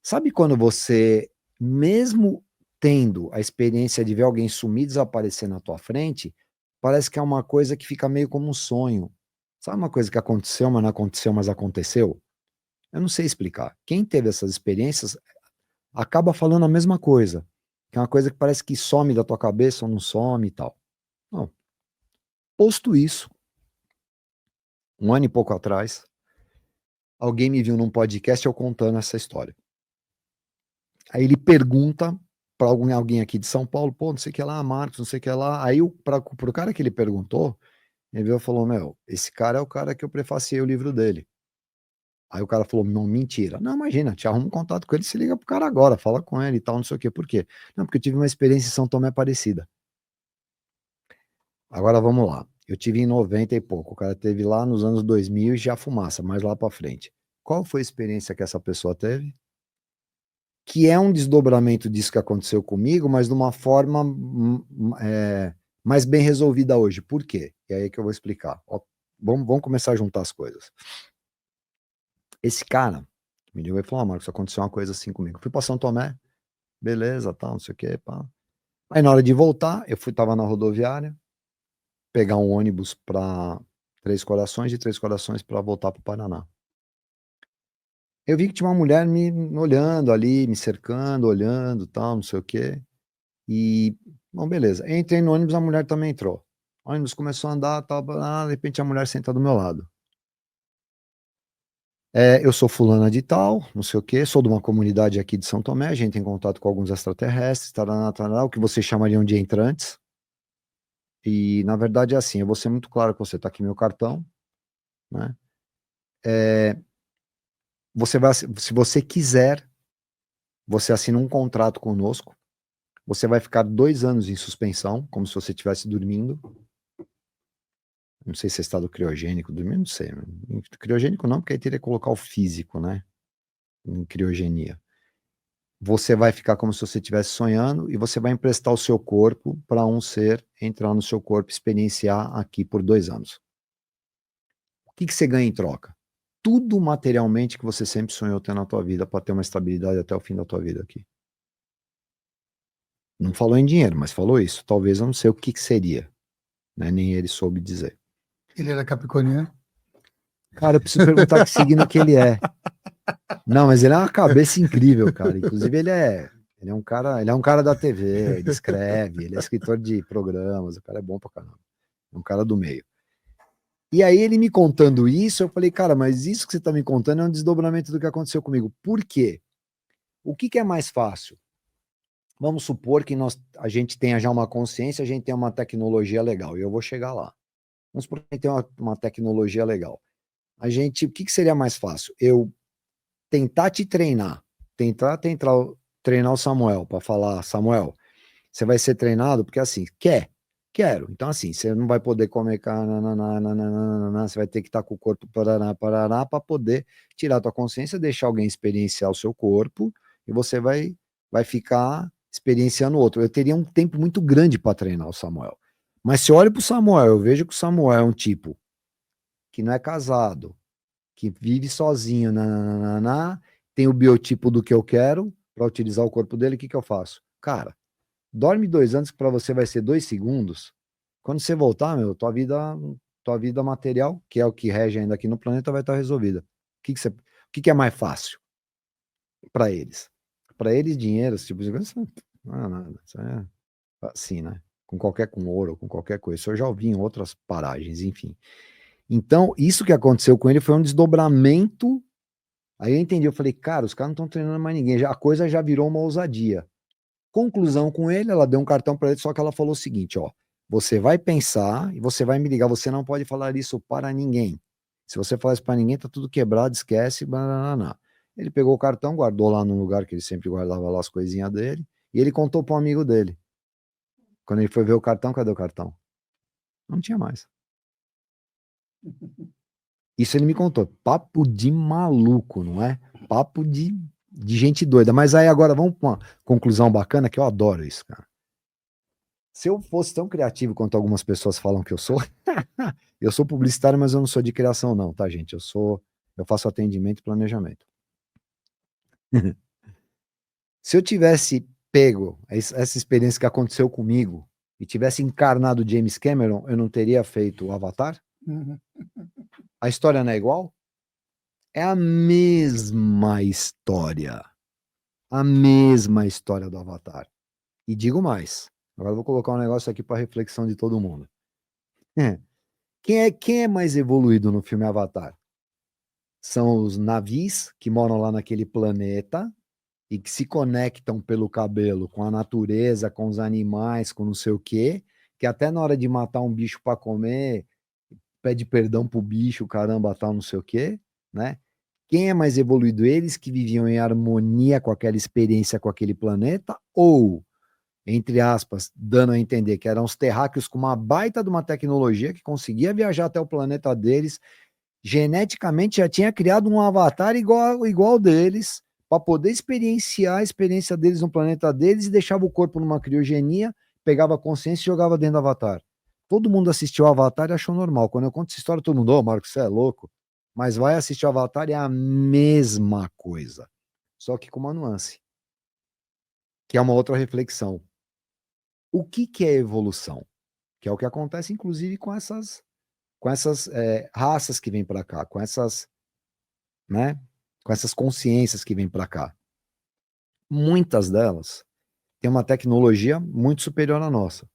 Sabe quando você, mesmo tendo a experiência de ver alguém sumir, desaparecer na tua frente, parece que é uma coisa que fica meio como um sonho. Sabe uma coisa que aconteceu, mas não aconteceu, mas aconteceu? Eu não sei explicar. Quem teve essas experiências acaba falando a mesma coisa, que é uma coisa que parece que some da tua cabeça ou não some e tal. Não. Posto isso, um ano e pouco atrás, alguém me viu num podcast eu contando essa história. Aí ele pergunta para alguém aqui de São Paulo, pô, não sei o que lá, Marcos, não sei o que lá. Aí pro cara que ele perguntou, ele veio e falou, meu, esse cara é o cara que eu prefaciei o livro dele. Aí o cara falou, não, mentira. Não, imagina, te arruma um contato com ele, se liga pro cara agora, fala com ele e tal, não sei o quê. Por quê? Não, porque eu tive uma experiência em São Tomé parecida. Agora vamos lá. Eu tive em 90 e pouco, o cara teve lá nos anos 2000 e já fumaça, mais lá pra frente. Qual foi a experiência que essa pessoa teve? Que é um desdobramento disso que aconteceu comigo, mas de uma forma mais bem resolvida hoje. Por quê? E aí que eu vou explicar. Ó, vamos começar a juntar as coisas. Esse cara me ligou e falou, Marcos, aconteceu uma coisa assim comigo. Fui para São Tomé, beleza, tal, não sei o quê, pá. Aí na hora de voltar, tava na rodoviária, pegar um ônibus para Três Corações, de Três Corações para voltar para o Paraná. Eu vi que tinha uma mulher me olhando ali, me cercando, olhando, tal, não sei o quê. E, bom, beleza. Entrei no ônibus, a mulher também entrou. O ônibus começou a andar, tal, de repente a mulher senta do meu lado. Eu sou fulana de tal, não sei o quê, sou de uma comunidade aqui de São Tomé, a gente tem contato com alguns extraterrestres, taraná, taraná, o que vocês chamariam de entrantes. E, na verdade, é assim, eu vou ser muito claro com você, tá aqui meu cartão, né? Você vai, se você quiser, você assina um contrato conosco, você vai ficar 2 anos em suspensão, como se você estivesse dormindo. Não sei se é estado criogênico, dormindo, não sei. Criogênico não, porque aí teria que colocar o físico, né? Em criogenia. Você vai ficar como se você estivesse sonhando e você vai emprestar o seu corpo para um ser entrar no seu corpo e experienciar aqui por 2 anos. O que que você ganha em troca? Tudo materialmente que você sempre sonhou ter na tua vida para ter uma estabilidade até o fim da tua vida aqui. Não falou em dinheiro, mas falou isso. Talvez eu não sei o que que seria, né? Nem ele soube dizer. Ele era capricorniano? Cara, eu preciso perguntar que signo que ele é. Não, mas ele é uma cabeça incrível, cara. Inclusive, ele é um cara da TV, ele escreve, ele é escritor de programas, o cara é bom pra caramba. É um cara do meio. E aí, ele me contando isso, eu falei, cara, mas isso que você tá me contando é um desdobramento do que aconteceu comigo. Por quê? O que que é mais fácil? Vamos supor que a gente tenha já uma consciência, a gente tem uma tecnologia legal, e eu vou chegar lá. Vamos supor que a gente tem uma tecnologia legal. O que que seria mais fácil? Eu tentar te treinar, tentar treinar o Samuel para falar, Samuel, você vai ser treinado porque assim, quero. Então assim, você não vai poder comer carne, você vai ter que estar com o corpo parará para poder tirar a tua consciência, deixar alguém experienciar o seu corpo e você vai ficar experienciando o outro. Eu teria um tempo muito grande para treinar o Samuel. Mas se eu olho para o Samuel, eu vejo que o Samuel é um tipo que não é casado, que vive sozinho, tem o biotipo do que eu quero para utilizar o corpo dele, o que que eu faço? Cara, dorme 2 anos que para você vai ser 2 segundos. Quando você voltar, meu, tua vida material, que é o que rege ainda aqui no planeta, vai estar resolvida. O que que é mais fácil para eles? Para eles, dinheiro, esse tipo de coisa, não é nada. Isso é assim, né? Com ouro, com qualquer coisa. Isso eu já ouvi em outras paragens, enfim. Então, isso que aconteceu com ele foi um desdobramento. Aí eu entendi, eu falei, cara, os caras não estão treinando mais ninguém, a coisa já virou uma ousadia. Conclusão com ele, ela deu um cartão para ele, só que ela falou o seguinte, ó, você vai pensar e você vai me ligar, você não pode falar isso para ninguém. Se você falar isso para ninguém, tá tudo quebrado, esquece, banana. Ele pegou o cartão, guardou lá num lugar que ele sempre guardava lá as coisinhas dele, e ele contou para um amigo dele. Quando ele foi ver o cartão, cadê o cartão? Não tinha mais. Isso ele me contou. Papo de maluco, não é? Papo de gente doida. Mas aí agora vamos para uma conclusão bacana, que eu adoro isso, cara. Se eu fosse tão criativo quanto algumas pessoas falam que eu sou, eu sou publicitário, mas eu não sou de criação, não, tá, gente? Eu faço atendimento e planejamento. Se eu tivesse pego essa experiência que aconteceu comigo e tivesse encarnado James Cameron, eu não teria feito o Avatar? Uhum. A história não é igual? É a mesma história. A mesma história do Avatar. E digo mais. Agora eu vou colocar um negócio aqui para reflexão de todo mundo. Quem é mais evoluído no filme Avatar? São os navios que moram lá naquele planeta e que se conectam pelo cabelo com a natureza, com os animais, com não sei o quê, que até na hora de matar um bicho para comer, pede perdão pro bicho, caramba, tal, não sei o quê, né? Quem é mais evoluído? Eles que viviam em harmonia com aquela experiência com aquele planeta? Ou, entre aspas, dando a entender que eram os terráqueos com uma baita de uma tecnologia que conseguia viajar até o planeta deles, geneticamente já tinha criado um avatar igual deles, para poder experienciar a experiência deles no planeta deles e deixava o corpo numa criogenia, pegava a consciência e jogava dentro do avatar. Todo mundo assistiu ao Avatar e achou normal. Quando eu conto essa história, todo mundo, ô, Marcos, você é louco. Mas vai assistir o Avatar e é a mesma coisa. Só que com uma nuance, que é uma outra reflexão. O que que é evolução? Que é o que acontece, inclusive, com essas raças que vêm para cá, né, com essas consciências que vêm para cá. Muitas delas têm uma tecnologia muito superior à nossa,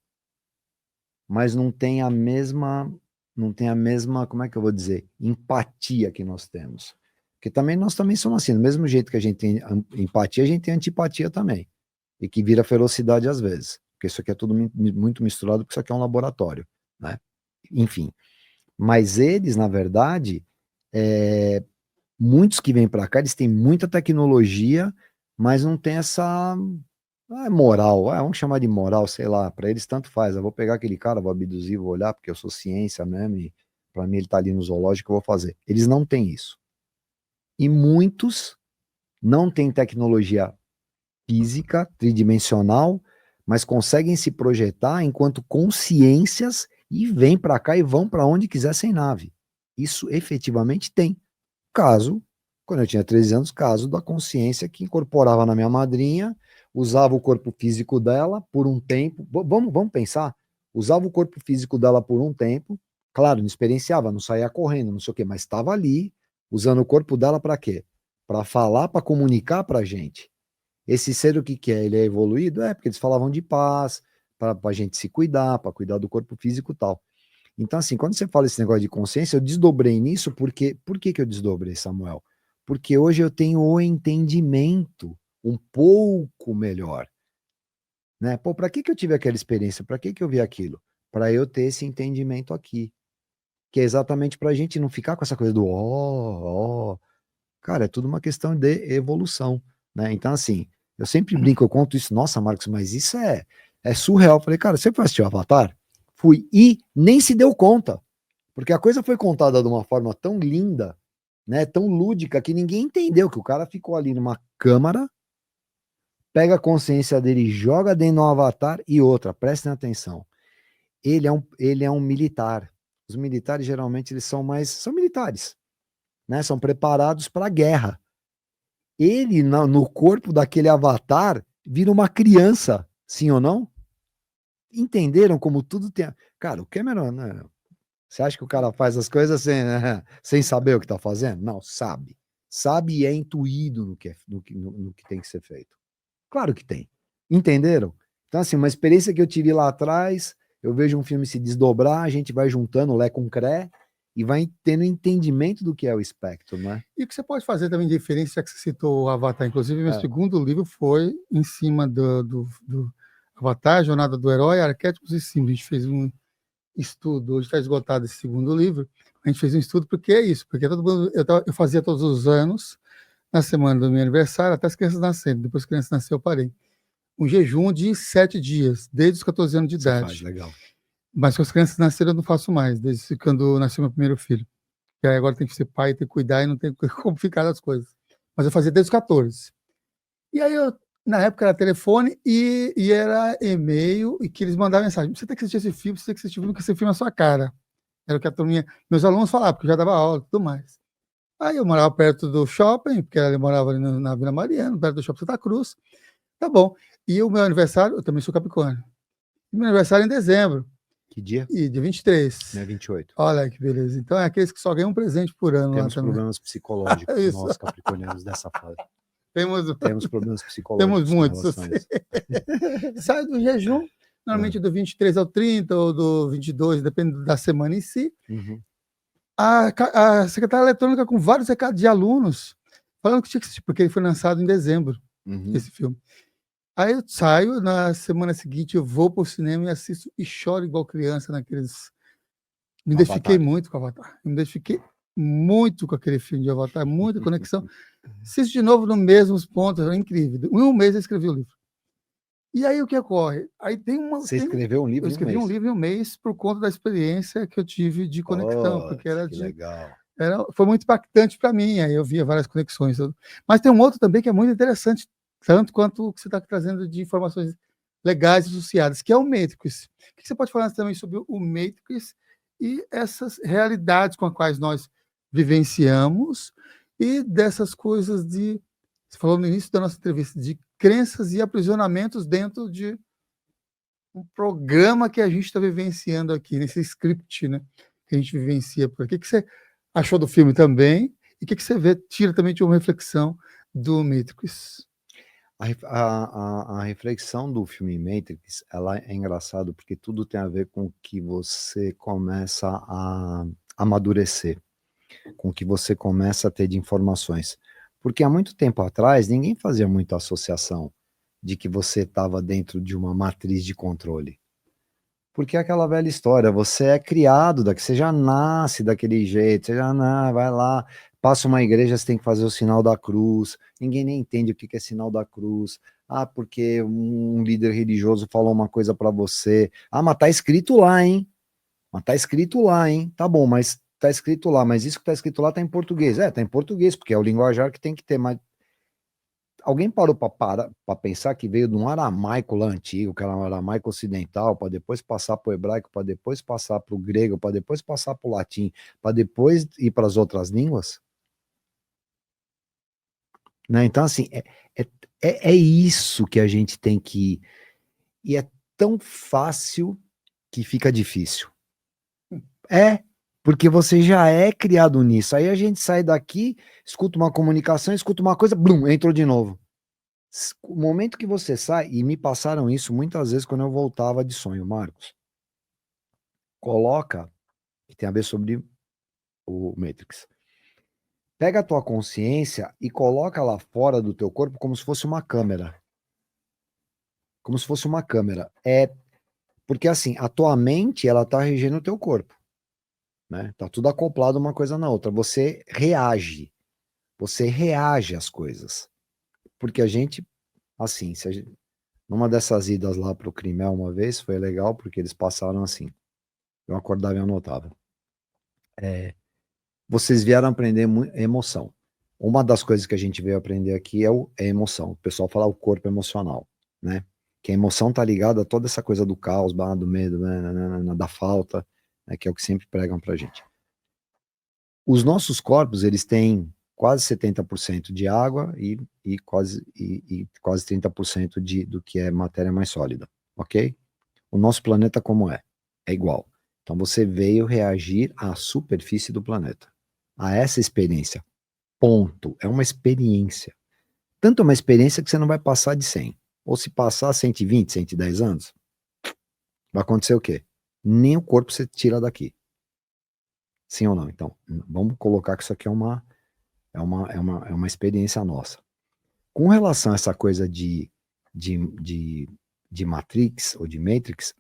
mas não tem a mesma, como é que eu vou dizer, empatia que nós temos. Porque também nós também somos assim, do mesmo jeito que a gente tem empatia, a gente tem antipatia também. E que vira ferocidade às vezes. Porque isso aqui é tudo muito misturado, porque isso aqui é um laboratório, né? Enfim. Mas eles, na verdade, muitos que vêm para cá, eles têm muita tecnologia, mas não tem essa moral, vamos chamar de moral, sei lá, para eles tanto faz. Eu vou pegar aquele cara, vou abduzir, vou olhar, porque eu sou ciência mesmo, e para mim ele tá ali no zoológico, eu vou fazer. Eles não têm isso. E muitos não têm tecnologia física, tridimensional, mas conseguem se projetar enquanto consciências e vêm para cá e vão para onde quiser sem nave. Isso efetivamente tem. Caso, quando eu tinha 13 anos, caso da consciência que incorporava na minha madrinha, usava o corpo físico dela por um tempo. Vamos pensar? Usava o corpo físico dela por um tempo. Claro, não experienciava, não saía correndo, não sei o quê, mas estava ali, usando o corpo dela para quê? Para falar, para comunicar para a gente. Esse ser o que que é? Ele é evoluído? É, porque eles falavam de paz, para a gente se cuidar, para cuidar do corpo físico e tal. Então, assim, quando você fala esse negócio de consciência, eu desdobrei nisso, porque, por que que eu desdobrei, Samuel? Porque hoje eu tenho o entendimento um pouco melhor, né? Pô, para que que eu tive aquela experiência? Para que que eu vi aquilo? Para eu ter esse entendimento aqui, que é exatamente para a gente não ficar com essa coisa do ó. Cara, é tudo uma questão de evolução, né? Então, assim, eu sempre brinco, eu conto isso, nossa, Marcos, mas isso é surreal. Eu falei, cara, você foi assistir o Avatar? Fui, e nem se deu conta, porque a coisa foi contada de uma forma tão linda, né, tão lúdica, que ninguém entendeu, que o cara ficou ali numa câmara, pega a consciência dele, joga dentro do Avatar, e outra, prestem atenção, ele é um militar. Os militares, geralmente, eles são militares, né, são preparados para a guerra. Ele, no corpo daquele avatar, vira uma criança, sim ou não? Entenderam como tudo tem. Cara, o Cameron, né? Você acha que o cara faz as coisas sem saber o que está fazendo? Não, sabe. Sabe e é intuído no que tem que ser feito. Claro que tem. Entenderam? Então, assim, uma experiência que eu tive lá atrás, eu vejo um filme se desdobrar, a gente vai juntando Lé com Cré e vai tendo entendimento do que é o espectro, não é? E o que você pode fazer também de referência, já que você citou o Avatar, inclusive, meu segundo livro foi em cima do Avatar, Jornada do Herói, Arquétipos e Símbolos. A gente fez um estudo, hoje está esgotado esse segundo livro, a gente fez um estudo porque é isso, porque todo mundo, eu fazia todos os anos, na semana do meu aniversário, até as crianças nascerem, depois que as crianças nasceram eu parei. Um jejum de 7 dias, desde os 14 anos de idade. Faz, legal. Mas com as crianças nasceram eu não faço mais, desde quando nasceu meu primeiro filho. Que aí agora tem que ser pai, tem que cuidar e não tem como ficar as coisas. Mas eu fazia desde os 14. E aí na época era telefone e era e-mail, e que eles mandavam mensagem: você tem que assistir esse filme, você tem que assistir esse filme, porque esse filme é a sua cara. Era o que a turminha, meus alunos falavam, porque eu já dava aula e tudo mais. Aí eu morava perto do shopping, porque ele morava ali na Vila Mariana, perto do shopping Santa Cruz. Tá bom. E o meu aniversário, eu também sou Capricórnio. Meu aniversário é em dezembro. Que dia? E dia 23. Não é 28. Olha que beleza. Então é aqueles que só ganham um presente por ano. Temos lá também. problemas psicológicos, Isso. nós capricornianos dessa fase. Temos problemas psicológicos. Temos muitos. Assim. Sai do jejum, normalmente do 23 ao 30, ou do 22, depende da semana em si. Uhum. A secretária eletrônica com vários recados de alunos, falando que tinha que assistir, porque ele foi lançado em dezembro, esse filme. Aí eu saio, na semana seguinte eu vou para o cinema e assisto e choro igual criança naqueles... Me identifiquei muito com o Avatar. Me identifiquei muito com aquele filme de Avatar, muita conexão. Assisto de novo no mesmos pontos, é incrível. Em um mês eu escrevi o livro. E aí o que ocorre? Aí Você escreveu um livro em um mês? Eu escrevi um livro em um mês por conta da experiência que eu tive de conexão, porque era legal. Foi muito impactante para mim, aí eu via várias conexões. Mas tem um outro também que é muito interessante, tanto quanto o que você está trazendo de informações legais associadas, que é o Matrix. O que você pode falar também sobre o Matrix e essas realidades com as quais nós vivenciamos e dessas coisas de... Você falou no início da nossa entrevista, de crenças e aprisionamentos dentro de um programa que a gente está vivenciando aqui, nesse script, né, que a gente vivencia por aqui. O que você achou do filme também? E o que você tira também de uma reflexão do Matrix? A reflexão do filme Matrix, ela é engraçado porque tudo tem a ver com que você começa a amadurecer. com o que você começa a ter de informações. Porque há muito tempo atrás, ninguém fazia muita associação de que você estava dentro de uma matriz de controle. Porque é aquela velha história, você é criado, você já nasce daquele jeito, você já vai lá, passa uma igreja, você tem que fazer o sinal da cruz, ninguém nem entende o que é sinal da cruz. Ah, porque um líder religioso falou uma coisa para você. Ah, mas tá escrito lá, hein? Mas tá escrito lá, hein? Tá bom, mas tá escrito lá, mas isso que tá escrito lá tá em português. É, tá em português, porque é o linguajar que tem que ter, mas alguém parou para pensar que veio de um aramaico lá antigo, que era um aramaico ocidental, para depois passar para o hebraico, para depois passar para o grego, para depois passar para o latim, para depois ir para as outras línguas? Né? Então, assim, é isso que a gente tem que. E é tão fácil que fica difícil. É, porque você já é criado nisso. Aí a gente sai daqui, escuta uma comunicação, escuta uma coisa, blum, entrou de novo. O momento que você sai, e me passaram isso muitas vezes quando eu voltava de sonho, Marcos, coloca, que tem a ver sobre o Matrix, pega a tua consciência e coloca lá fora do teu corpo como se fosse uma câmera. Como se fosse uma câmera. Porque assim, a tua mente, ela tá regendo o teu corpo, né? Tá tudo acoplado uma coisa na outra. Você reage às coisas. Porque a gente, assim, numa dessas idas lá pro Crimea uma vez, foi legal, porque eles passaram assim. Eu acordava e anotava. Vocês vieram aprender emoção. Uma das coisas que a gente veio aprender aqui é emoção. O pessoal fala o corpo emocional, né? Que a emoção tá ligada a toda essa coisa do caos, do medo, da falta, né? Que é o que sempre pregam pra gente. Os nossos corpos, eles têm quase 70% de água e quase 30% do que é matéria mais sólida, ok? O nosso planeta como é? É igual. Então você veio reagir à superfície do planeta, a essa experiência. Ponto. É uma experiência. Tanto uma experiência que você não vai passar de 100. Ou se passar 120, 110 anos, vai acontecer o quê? Nem o corpo você tira daqui. Sim ou não? Então, vamos colocar que isso aqui é uma experiência nossa. Com relação a essa coisa de Matrix ou de Matrix,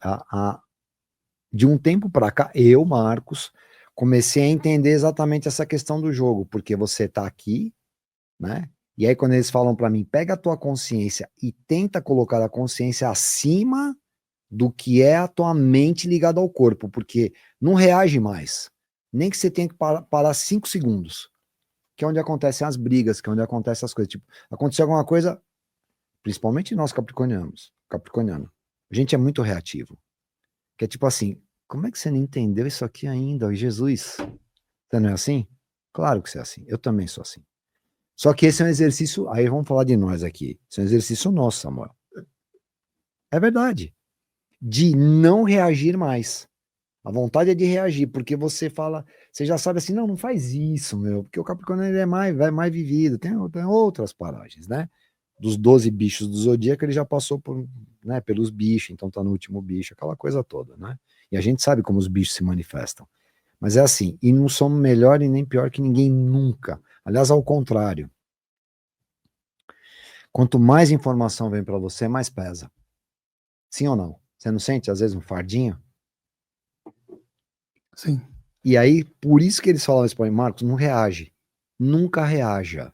de um tempo para cá, eu, Marcos, comecei a entender exatamente essa questão do jogo, porque você tá aqui, né? E aí quando eles falam para mim, pega a tua consciência e tenta colocar a consciência acima do que é a tua mente ligada ao corpo, porque não reage mais. Nem que você tenha que parar 5 segundos, que é onde acontecem as brigas, que é onde acontecem as coisas. Tipo, aconteceu alguma coisa, principalmente nós capricorniano, a gente é muito reativo. Que é tipo assim, como é que você não entendeu isso aqui ainda? Jesus, você não é assim? Claro que você é assim, eu também sou assim. Só que esse é um exercício, aí vamos falar de nós aqui, esse é um exercício nosso, Samuel. É verdade. De não reagir mais. A vontade é de reagir, porque você fala, você já sabe assim, não, não faz isso, meu, porque o Capricórnio ele é mais vivido, tem outras paragens, né? Dos 12 bichos do zodíaco, ele já passou né, pelos bichos, então tá no último bicho, aquela coisa toda, né? E a gente sabe como os bichos se manifestam. Mas é assim, e não somos melhor e nem pior que ninguém nunca. Aliás, ao contrário. Quanto mais informação vem para você, mais pesa. Sim ou não? Você não sente, às vezes, um fardinho? Sim. E aí, por isso que eles falam isso para mim, Marcos, não reage. Nunca reaja.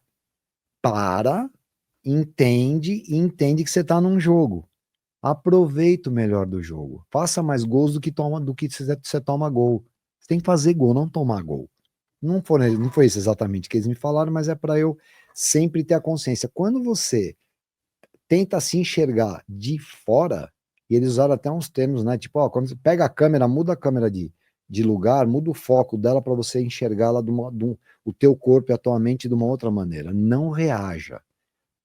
Para, entende e entende que você está num jogo. Aproveita o melhor do jogo. Faça mais gols do que você toma gol. Você tem que fazer gol, não tomar gol. Não foi isso exatamente que eles me falaram, mas é para eu sempre ter a consciência. Quando você tenta se enxergar de fora, e eles usaram até uns termos, né? Tipo, ó, quando você pega a câmera, muda a câmera de lugar, muda o foco dela para você enxergá-la o teu corpo e a tua mente de uma outra maneira. Não reaja.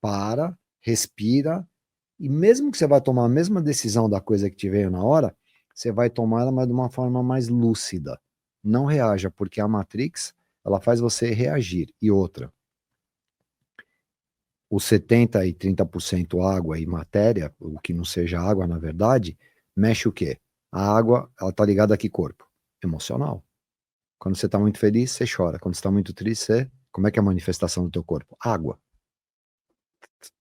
Para, respira, e mesmo que você vai tomar a mesma decisão da coisa que te veio na hora, você vai tomar ela, mas de uma forma mais lúcida. Não reaja, porque a Matrix, ela faz você reagir. E outra, os 70 e 30% água e matéria, o que não seja água, na verdade, mexe o quê? A água, ela tá ligada a que corpo? Emocional. Quando você está muito feliz, você chora. Quando você está muito triste, você... Como é que é a manifestação do teu corpo? Água.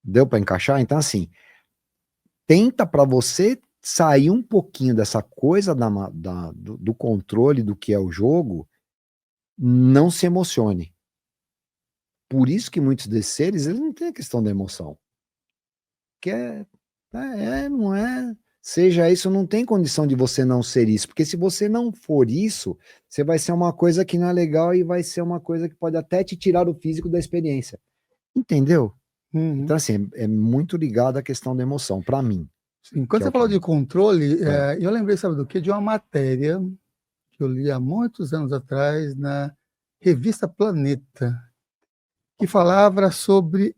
Deu para encaixar? Então, assim, tenta para você sair um pouquinho dessa coisa do controle do que é o jogo, não se emocione. Por isso que muitos desses seres, eles não têm a questão da emoção. Que não é... Seja isso, não tem condição de você não ser isso. Porque se você não for isso, você vai ser uma coisa que não é legal e vai ser uma coisa que pode até te tirar o físico da experiência. Entendeu? Uhum. Então, assim, é muito ligado à questão da emoção, para mim. Sim. Quando você falou de controle, eu lembrei, sabe do quê? De uma matéria que eu li há muitos anos atrás na revista Planeta, que falava sobre...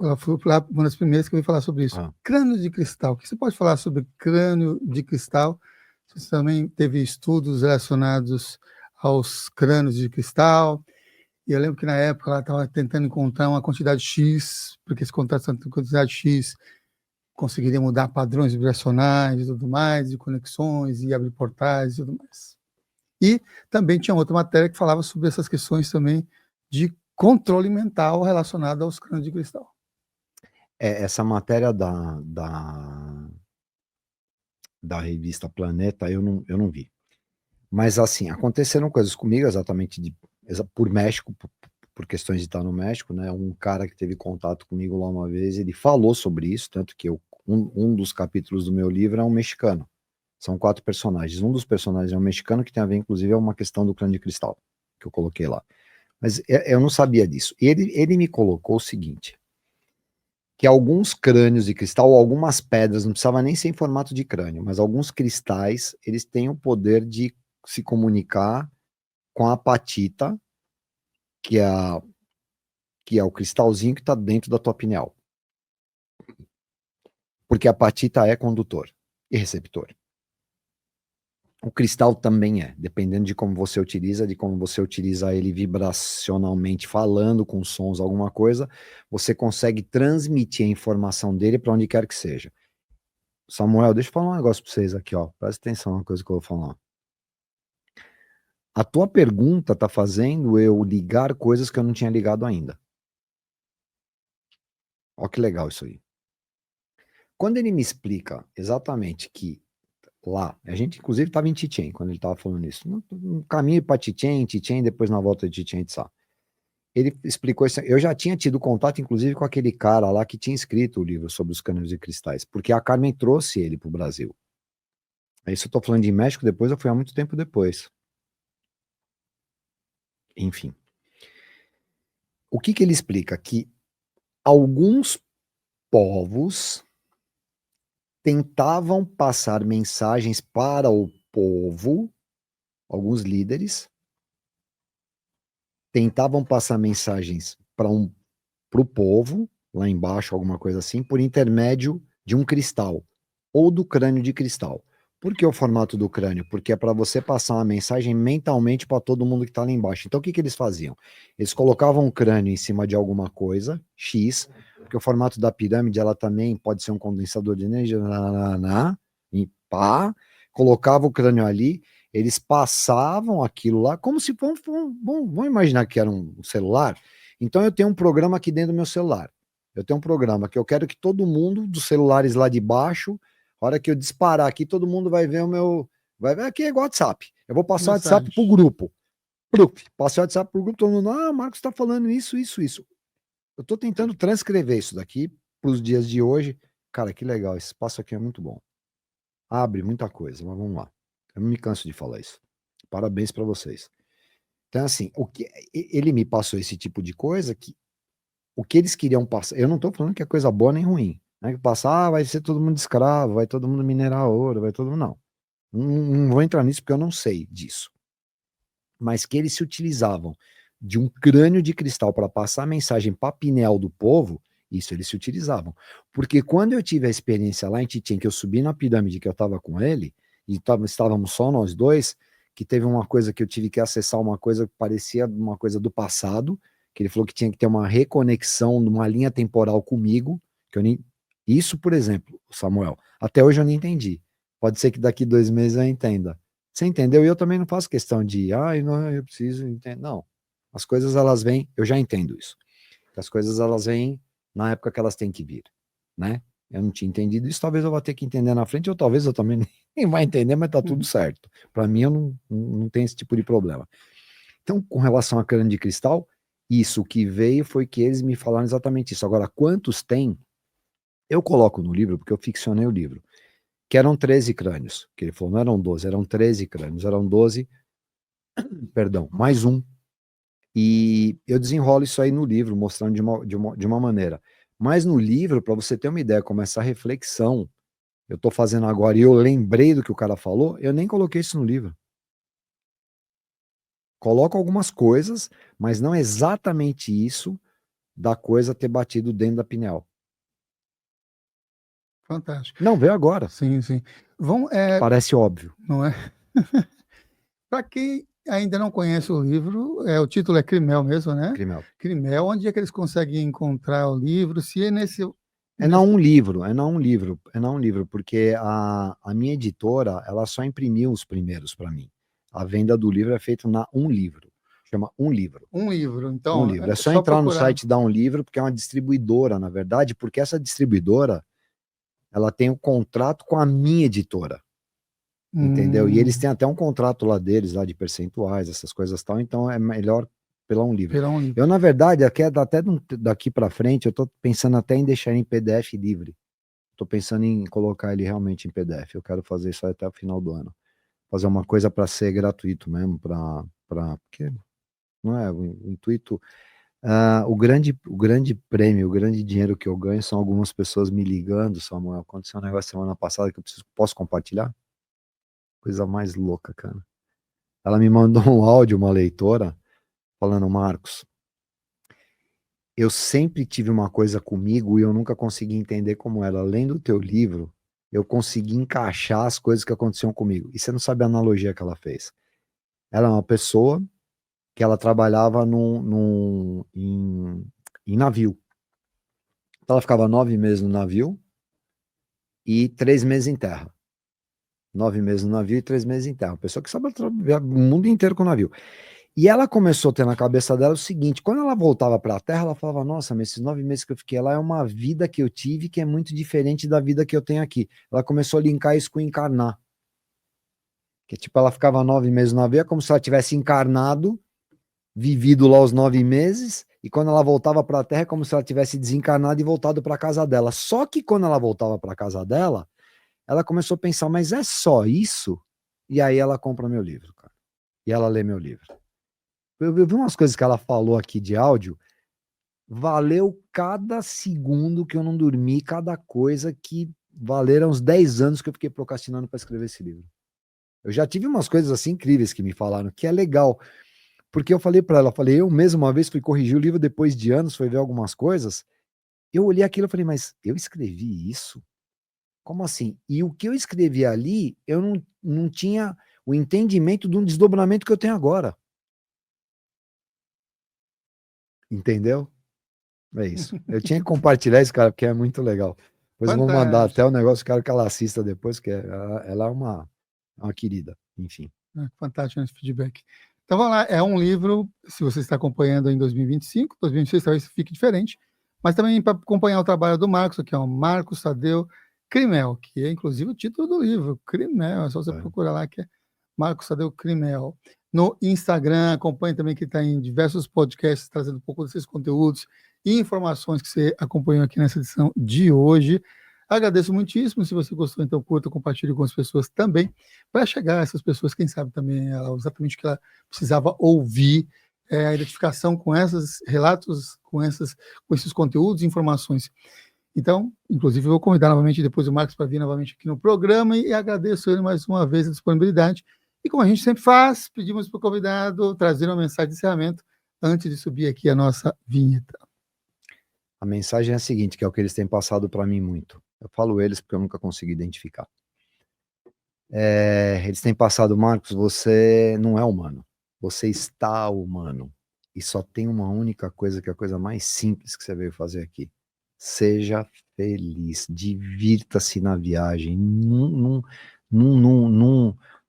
Ela foi uma das primeiras que eu ouvi falar sobre isso. Crânio de cristal. O que você pode falar sobre crânio de cristal? Você também teve estudos relacionados aos crânios de cristal. E eu lembro que na época ela estava tentando encontrar uma quantidade X, porque se contasse uma quantidade X, conseguiria mudar padrões vibracionais e tudo mais, de conexões, e abrir portais e tudo mais. E também tinha outra matéria que falava sobre essas questões também de controle mental relacionado aos crânios de cristal. Essa matéria da revista Planeta, eu não vi. Mas, assim, aconteceram coisas comigo exatamente por México, por questões de estar no México, né? Um cara que teve contato comigo lá uma vez, ele falou sobre isso, tanto que um dos capítulos do meu livro é um mexicano. São 4 personagens. Um dos personagens é um mexicano que tem a ver, inclusive, é uma questão do crânio de cristal, que eu coloquei lá. Mas eu não sabia disso. Ele me colocou o seguinte, que alguns crânios de cristal, ou algumas pedras, não precisava nem ser em formato de crânio, mas alguns cristais, eles têm o poder de se comunicar com a apatita, que é o cristalzinho que está dentro da tua pineal. Porque a apatita é condutor e receptor. O cristal também dependendo de como você utiliza, ele vibracionalmente falando, com sons, alguma coisa, você consegue transmitir a informação dele para onde quer que seja. Samuel, deixa eu falar um negócio para vocês aqui, ó. Presta atenção na coisa que eu vou falar. A tua pergunta tá fazendo eu ligar coisas que eu não tinha ligado ainda. Ó que legal isso aí. Quando ele me explica exatamente que lá, a gente inclusive estava em Chichén, quando ele estava falando isso, no caminho para Chichén, depois na volta de Chichén Itzá. Ele explicou isso, eu já tinha tido contato inclusive com aquele cara lá que tinha escrito o livro sobre os cânions de cristais, porque a Carmen trouxe ele para o Brasil. Isso eu estou falando de México, depois eu fui há muito tempo depois. Enfim. O que ele explica? Que alguns povos tentavam passar mensagens para o povo, alguns líderes tentavam passar mensagens para o povo, lá embaixo, alguma coisa assim, por intermédio de um cristal, ou do crânio de cristal. Por que o formato do crânio? Porque é para você passar uma mensagem mentalmente para todo mundo que está lá embaixo. Então, o que eles faziam? Eles colocavam um crânio em cima de alguma coisa, X, porque o formato da pirâmide, ela também pode ser um condensador de energia, e pá, colocava o crânio ali, eles passavam aquilo lá, como se, vamos imaginar que era um celular, então eu tenho um programa aqui dentro do meu celular, eu tenho um programa que eu quero que todo mundo, dos celulares lá de baixo, a hora que eu disparar aqui, todo mundo vai ver o meu, vai ver aqui é igual WhatsApp, eu vou passar o WhatsApp pro grupo, passar o WhatsApp pro grupo, todo mundo, Marcos tá falando isso, eu tô tentando transcrever isso daqui pros dias de hoje, cara, que legal, esse espaço aqui é muito bom, abre muita coisa, mas vamos lá. Eu não me canso de falar isso. Parabéns para vocês. Então, assim, ele me passou esse tipo de coisa que o que eles queriam passar. Eu não estou falando que é coisa boa nem ruim. Né? Que passar, vai ser todo mundo escravo, vai todo mundo minerar ouro, vai todo mundo. Não vou entrar nisso porque eu não sei disso. Mas que eles se utilizavam de um crânio de cristal para passar a mensagem para a pineal do povo, isso eles se utilizavam. Porque quando eu tive a experiência lá em Chichén, que eu subi na pirâmide que eu estava com ele, e estávamos só nós dois, que teve uma coisa que eu tive que acessar uma coisa que parecia uma coisa do passado, que ele falou que tinha que ter uma reconexão numa linha temporal comigo, que eu nem... Isso, por exemplo, Samuel, até hoje eu não entendi. Pode ser que daqui 2 meses eu entenda. Você entendeu? E eu também não faço questão de, não, eu preciso entender. Não. As coisas, elas vêm, eu já entendo isso. As coisas, elas vêm na época que elas têm que vir, né? Eu não tinha entendido isso, talvez eu vá ter que entender na frente, ou talvez eu também nem vai entender, mas tá tudo certo. Para mim, eu não tenho esse tipo de problema. Então, com relação à crânio de cristal, isso que veio foi que eles me falaram exatamente isso. Agora, quantos tem? Eu coloco no livro, porque eu ficcionei o livro, que eram 13 crânios. Que ele falou, não eram 12, eram 13 crânios. Eram 12, perdão, mais um. E eu desenrolo isso aí no livro, mostrando de uma maneira. Mas no livro, para você ter uma ideia, como essa reflexão eu estou fazendo agora, e eu lembrei do que o cara falou, eu nem coloquei isso no livro. Coloco algumas coisas, mas não exatamente isso da coisa ter batido dentro da pineal. Fantástico. Não, veio agora. Sim, sim. Parece óbvio. Não é? Para quem ainda não conhece o livro, o título é Crimel mesmo, né? Crimel. Crimel, onde é que eles conseguem encontrar o livro? Se é nesse... É na Um Livro, porque a minha editora, ela só imprimiu os primeiros para mim. A venda do livro é feita na Um Livro. Chama Um Livro. Um livro, então. Um Livro. É só entrar procurar no site da Um Livro, porque é uma distribuidora, na verdade, porque essa distribuidora, ela tem um contrato com a minha editora. Entendeu? E eles têm até um contrato lá deles, lá de percentuais, essas coisas tal, então é melhor pela Um Livro. Eu, na verdade, até daqui para frente, eu tô pensando até em deixar em PDF livre. Tô pensando em colocar ele realmente em PDF. Eu quero fazer isso até o final do ano. Fazer uma coisa para ser gratuito mesmo, porque não é o intuito. O grande prêmio, o grande dinheiro que eu ganho são algumas pessoas me ligando, Samuel. Aconteceu um negócio semana passada que posso compartilhar? Coisa mais louca, cara. Ela me mandou um áudio, uma leitora, falando, Marcos, eu sempre tive uma coisa comigo e eu nunca consegui entender como era. Além do teu livro, eu consegui encaixar as coisas que aconteciam comigo. E você não sabe a analogia que ela fez. Ela é uma pessoa que ela trabalhava em navio. Então ela ficava 9 meses no navio e 3 meses em terra. 9 meses no navio e 3 meses em terra. Uma pessoa que sabe trabalhar o mundo inteiro com o navio. E ela começou a ter na cabeça dela o seguinte, quando ela voltava para a Terra, ela falava, nossa, mas esses 9 meses que eu fiquei lá é uma vida que eu tive que é muito diferente da vida que eu tenho aqui. Ela começou a linkar isso com encarnar. Que tipo, ela ficava 9 meses no navio, é como se ela tivesse encarnado, vivido lá os 9 meses, e quando ela voltava para a Terra, é como se ela tivesse desencarnado e voltado para a casa dela. Só que quando ela voltava para a casa dela, ela começou a pensar, mas é só isso? E aí ela compra meu livro, cara. E ela lê meu livro. Eu vi umas coisas que ela falou aqui de áudio, valeu cada segundo que eu não dormi, cada coisa que valeram uns 10 anos que eu fiquei procrastinando para escrever esse livro. Eu já tive umas coisas assim incríveis que me falaram, que é legal, porque eu falei para ela, eu mesmo uma vez fui corrigir o livro depois de anos, fui ver algumas coisas, eu olhei aquilo e falei, mas eu escrevi isso? Como assim? E o que eu escrevi ali, eu não tinha o entendimento de um desdobramento que eu tenho agora. Entendeu? É isso. Eu tinha que compartilhar isso, cara, porque é muito legal. Depois eu vou mandar até o negócio, quero que ela assista depois, que ela é uma querida, enfim. Fantástico esse feedback. Então vamos lá, é um livro, se você está acompanhando em 2025, 2026 talvez fique diferente, mas também para acompanhar o trabalho do Marcos, que é o Marcos Tadeu Crimel, que é inclusive o título do livro, Crimel, é só você procurar lá que é Marcos Tadeu Crimel. No Instagram, acompanhe também que está em diversos podcasts, trazendo um pouco desses conteúdos e informações que você acompanhou aqui nessa edição de hoje. Agradeço muitíssimo, se você gostou, então curta, compartilhe com as pessoas também, para chegar a essas pessoas, quem sabe também exatamente o que ela precisava ouvir, a identificação com esses relatos, com esses conteúdos e informações. Então, inclusive, eu vou convidar novamente depois o Marcos para vir novamente aqui no programa e agradeço ele mais uma vez a disponibilidade. E como a gente sempre faz, pedimos para o convidado trazer uma mensagem de encerramento antes de subir aqui a nossa vinheta. A mensagem é a seguinte, que é o que eles têm passado para mim muito. Eu falo eles porque eu nunca consegui identificar. Eles têm passado, Marcos, você não é humano. Você está humano. E só tem uma única coisa, que é a coisa mais simples que você veio fazer aqui. Seja feliz, divirta-se na viagem, não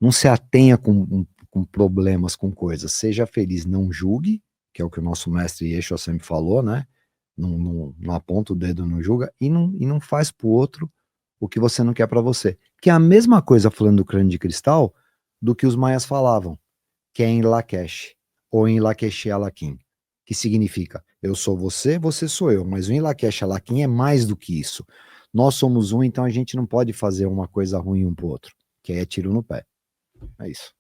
Não se atenha com problemas, com coisas. Seja feliz, não julgue, que é o que o nosso mestre Yeshua sempre falou, né? Não aponta o dedo, não julga, e não faz pro outro o que você não quer para você. Que é a mesma coisa, falando do crânio de cristal, do que os maias falavam, que é em Lakesh, ou em Lakesh Alakim, que significa, eu sou você, você sou eu, mas o em Lakesh Alakim é mais do que isso. Nós somos um, então a gente não pode fazer uma coisa ruim um pro outro, que aí é tiro no pé. É isso.